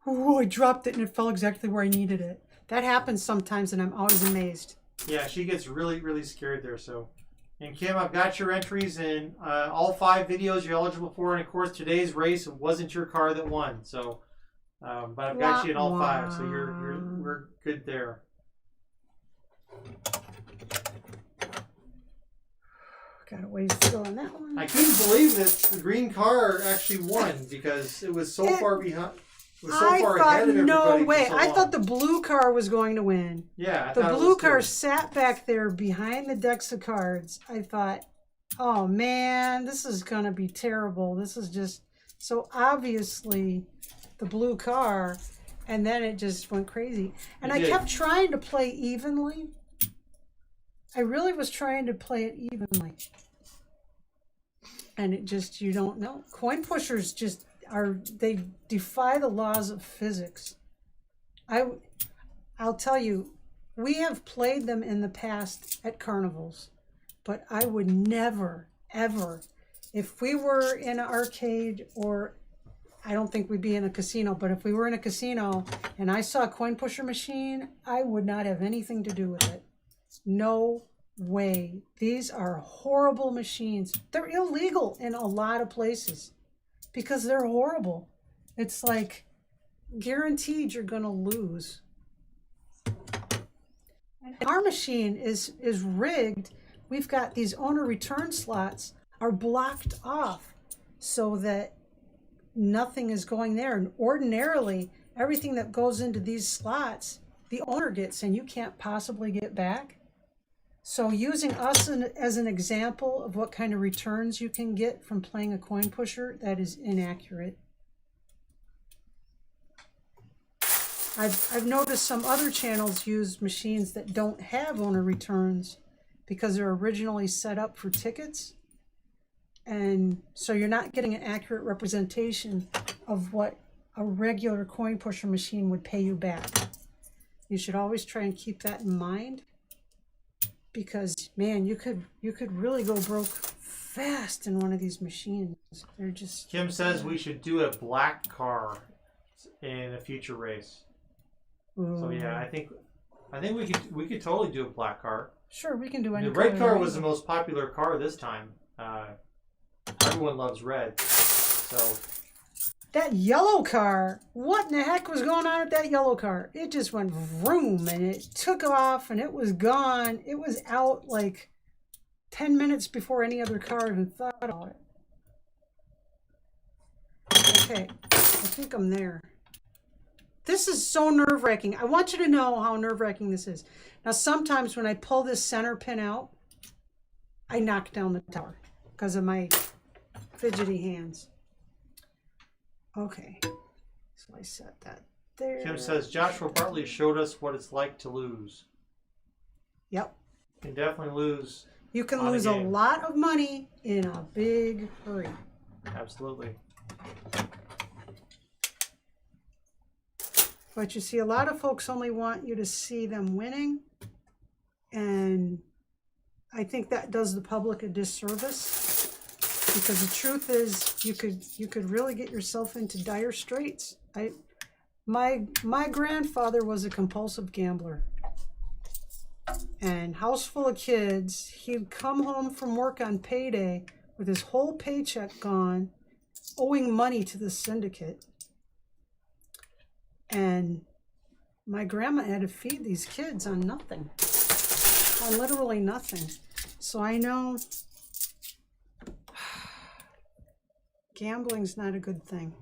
Oh, I dropped it and it fell exactly where I needed it. That happens sometimes and I'm always amazed. Yeah, she gets really, really scared there. So, and Kim, I've got your entries in all 5 videos you're eligible for. And of course, today's race wasn't your car that won. So, but I've got you in all 5. So we're good there. Got a ways to go on that one. I couldn't believe that the green car actually won because it was so far behind. It was so far ahead of everybody. No way. So I thought the blue car was going to win. Yeah, the blue car sat back there behind the decks of cards. I thought, oh man, this is going to be terrible. This is just so obviously the blue car, and then it just went crazy. And I kept trying to play evenly. I really was trying to play it evenly. And it just, you don't know. Coin pushers just they defy the laws of physics. I'll tell you, we have played them in the past at carnivals, but I would never, ever, if we were in an arcade, or I don't think we'd be in a casino, but if we were in a casino and I saw a coin pusher machine, I would not have anything to do with it. No way. These are horrible machines. They're illegal in a lot of places because they're horrible. It's like guaranteed you're going to lose. And our machine is rigged. We've got these owner return slots are blocked off so that nothing is going there. And ordinarily, everything that goes into these slots, the owner gets, and you can't possibly get back. So using us as an example of what kind of returns you can get from playing a coin pusher, that is inaccurate. I've noticed some other channels use machines that don't have owner returns because they're originally set up for tickets. And so you're not getting an accurate representation of what a regular coin pusher machine would pay you back. You should always try and keep that in mind. Because man, you could really go broke fast in one of these machines. They're just. Kim says we should do a black car in a future race. Ooh. So yeah, I think we could totally do a black car. Sure, we can do any. The red car was the most popular car this time. Everyone loves red, so. That yellow car, what in the heck was going on with that yellow car? It just went vroom and it took off and it was gone. It was out like 10 minutes before any other car even thought about it. Okay, I think I'm there. This is so nerve-wracking. I want you to know how nerve-wracking this is. Now, sometimes when I pull this center pin out, I knock down the tower because of my fidgety hands. Okay, so I set that there. Kim says Joshua Bartley showed us what it's like to lose. Yep. You can definitely lose. You can lose a lot of money in a big hurry. Absolutely. But you see, a lot of folks only want you to see them winning. And I think that does the public a disservice. Because the truth is, you could really get yourself into dire straits. My grandfather was a compulsive gambler, and house full of kids. He'd come home from work on payday with his whole paycheck gone, owing money to the syndicate. And my grandma had to feed these kids on nothing, on literally nothing. So I know. Gambling's not a good thing.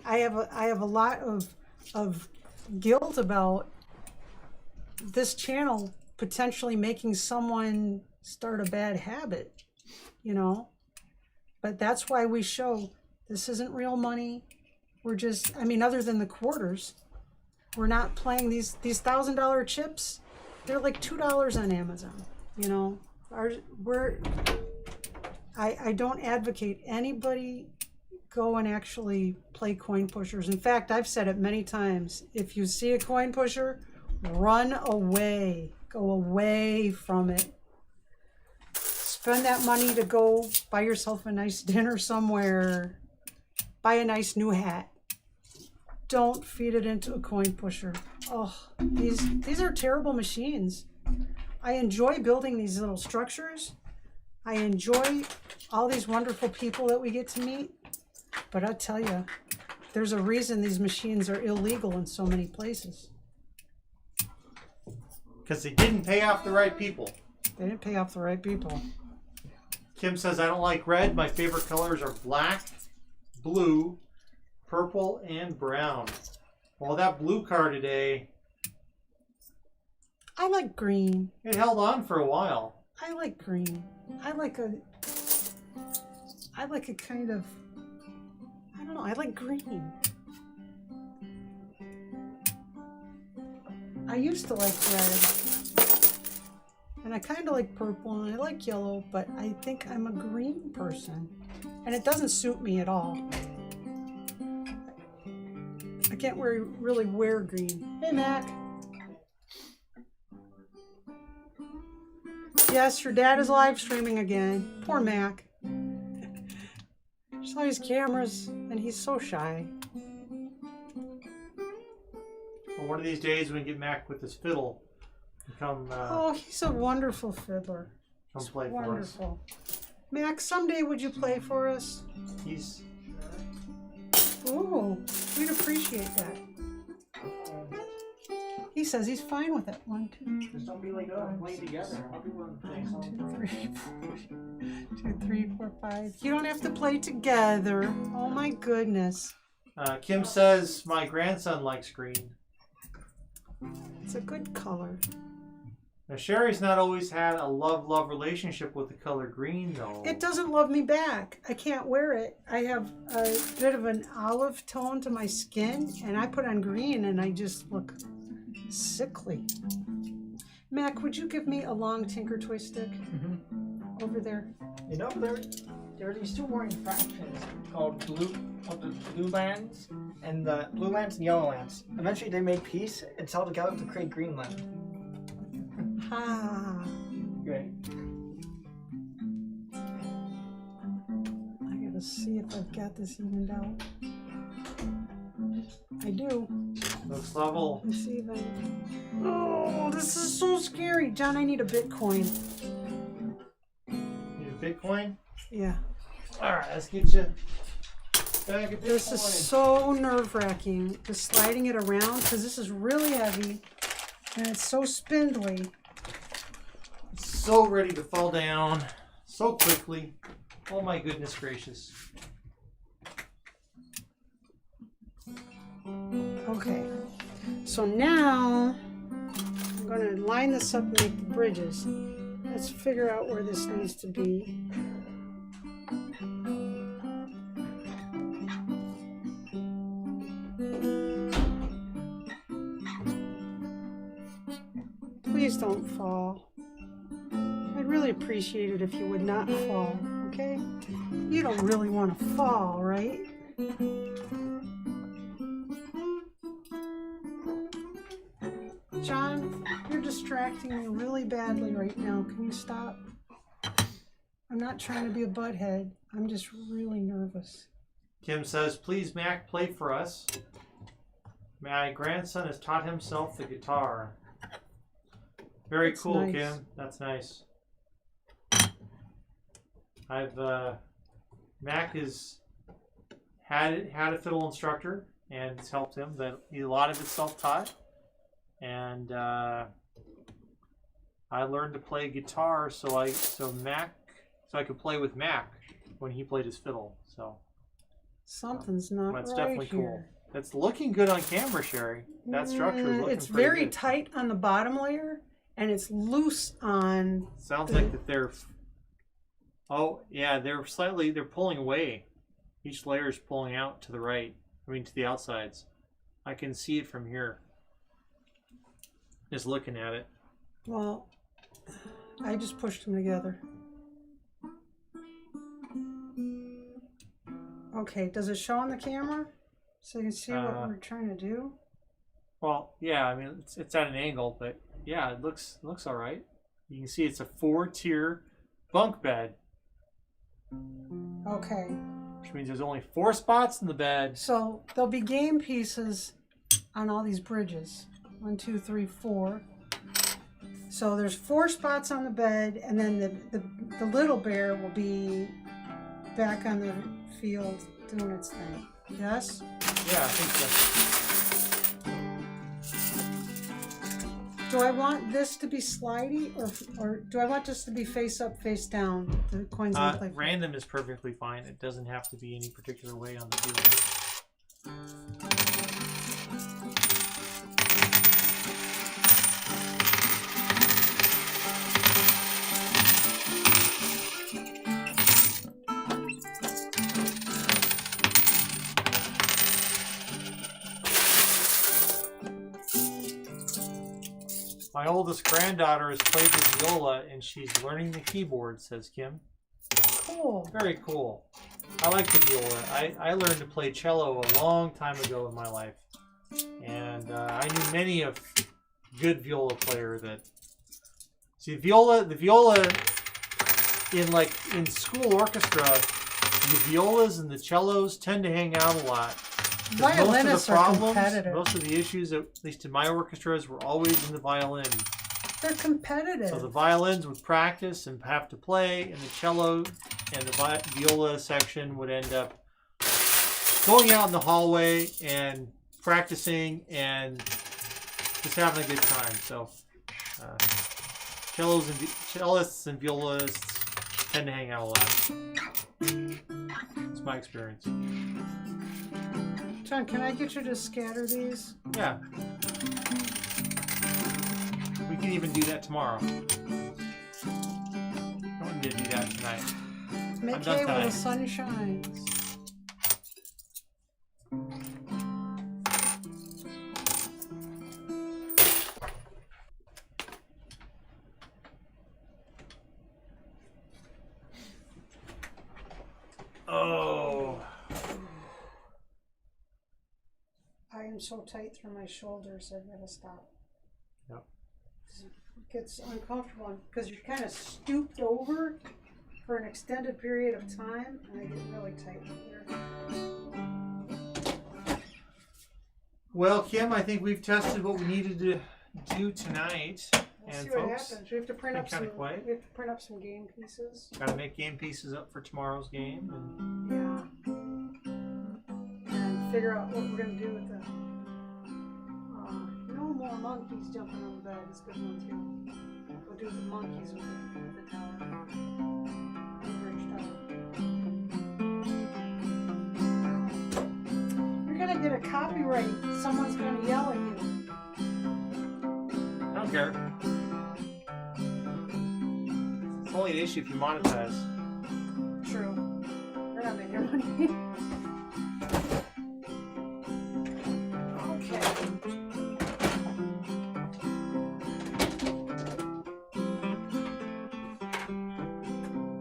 I have a lot of guilt about this channel potentially making someone start a bad habit, you know. But that's why we show this isn't real money. We're just, I mean, other than the quarters, we're not playing these $1,000 chips. They're like $2 on Amazon, you know. I don't advocate anybody go and actually play coin pushers. In fact, I've said it many times. If you see a coin pusher, run away. Go away from it. Spend that money to go buy yourself a nice dinner somewhere. Buy a nice new hat. Don't feed it into a coin pusher. Oh, these are terrible machines. I enjoy building these little structures. I enjoy all these wonderful people that we get to meet. But I tell you, there's a reason these machines are illegal in so many places. Because they didn't pay off the right people. They didn't pay off the right people. Kim says, I don't like red. My favorite colors are black, blue, purple, and brown. Well, that blue car today, I like green. it held on for a while. I like green. I like a kind of, I don't know, I like green. I used to like red. And I kind of like purple and I like yellow, but I think I'm a green person. And it doesn't suit me at all. I can't really wear green. Hey, Mac. Yes, your dad is live streaming again. Poor Mac. Just all these cameras, and he's so shy. Well, one of these days when we get Mac with his fiddle, come Oh, he's a wonderful fiddler. come He's play for us. wonderful. Mac, someday would you play for us? He's Ooh, we'd appreciate that. He says he's fine with it. 1, 2, Just don't be like, oh, play together. I'll be willing to play 1, something. 2, 3, 4. 2, 3, 4, 5. You don't have to play together. Oh my goodness. Kim says my grandson likes green. It's a good color. Now Sherry's not always had a love relationship with the color green though. It doesn't love me back. I can't wear it. I have a bit of an olive tone to my skin, and I put on green and I just look sickly. Mac, would you give me a long Tinker Toy stick over there? You know, there are these two warring fractions called the blue lands and the blue lands and yellow lands. Eventually they made peace and settled together to create Greenland. Ah. Great. I gotta see if I've got this evened out. I do. Looks level. Let's see if I... Oh, this is so scary. John, I need a Bitcoin. Need a Bitcoin? Yeah. Alright, let's get you back at This is Bitcoin. so nerve-wracking, just sliding it around, because this is really heavy, and it's so spindly. So ready to fall down so quickly. Oh my goodness gracious. Okay, so now I'm going to line this up and make the bridges. Let's figure out where this needs to be. Please don't fall. I'd really appreciate it if you would not fall, okay? You don't really want to fall, right? John, you're distracting me really badly right now. Can you stop? I'm not trying to be a butthead. I'm just really nervous. Kim says, please Mac, play for us. My grandson has taught himself the guitar. Very That's cool, nice. Kim. That's nice. I've Mac has had a fiddle instructor, and it's helped him. But a lot of it's self-taught, and I learned to play guitar so I could play with Mac when he played his fiddle. So Something's not that's right definitely here. cool. It's looking good on camera, Sherry. That structure is looking It's pretty very good. tight on the bottom layer, and it's loose on. Sounds like that they're. Oh yeah, they're pulling away. Each layer is pulling out to the right. I mean to the outsides. I can see it from here. Just looking at it. Well, I just pushed them together. Okay, does it show on the camera? So you can see what we're trying to do? Well, yeah, I mean it's at an angle, but yeah, it looks all right. You can see it's a 4-tier bunk bed. Okay. Which means there's only 4 spots in the bed. So there'll be game pieces on all these bridges. 1, 2, 3, 4. So there's 4 spots on the bed, and then the little bear will be back on the field doing its thing. Yes? Yeah, I think so. Do I want this to be slidey, or do I want this to be face up, face down? The coins in the play. Random is perfectly fine. It doesn't have to be any particular way on the field. My oldest granddaughter has played the viola and she's learning the keyboard, says Kim. Cool. Very cool. I like the viola. I learned to play cello a long time ago in my life. And I knew many a good viola player that... See, the viola in school orchestra, the violas and the cellos tend to hang out a lot. Violinists are competitive. Most of the issues, at least in my orchestras, were always in the violin. They're competitive. So the violins would practice and have to play, and the cello and the viola section would end up going out in the hallway and practicing and just having a good time. So cellists and violists tend to hang out a lot. It's my experience. John, can I get you to scatter these? Yeah. We can even do that tomorrow. I don't need to do that tonight. Make hay while the sun shines. Oh. I am so tight through my shoulders, I've got to stop. Yep. It gets uncomfortable because you're kind of stooped over for an extended period of time, and I get really tight here. Well, Kim, I think we've tested what we needed to do tonight. We'll And see what folks, happens. We have to print up kinda some. quiet. We have to print up some game pieces. Got to make game pieces up for tomorrow's game. And Yeah. And figure out what we're gonna do with the. No more monkeys jumping on the bed. It's a good one too. We'll do the monkeys with the tower. The bridge tower. You're gonna get a copyright. Someone's gonna yell at you. I don't care. It's only an issue if you monetize. True. We're not making money. Okay.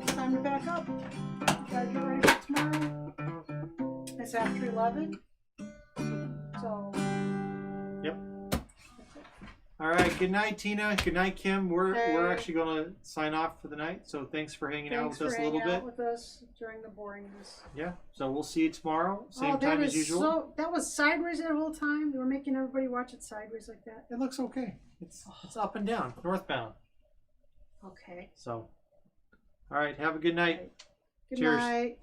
Time to back up. Gotta get ready for tomorrow. It's after 11. So. Yep. All right. Good night, Tina. Good night, Kim. We're actually going to sign off for the night. So thanks for hanging out with us a little bit. Thanks for hanging out with us during the boringness. Yeah. So we'll see you tomorrow, same time as usual. That was sideways that whole time. You were making everybody watch it sideways like that. It looks okay. It's up and down, northbound. Okay. So, all right. Have a good night. Good Cheers. night.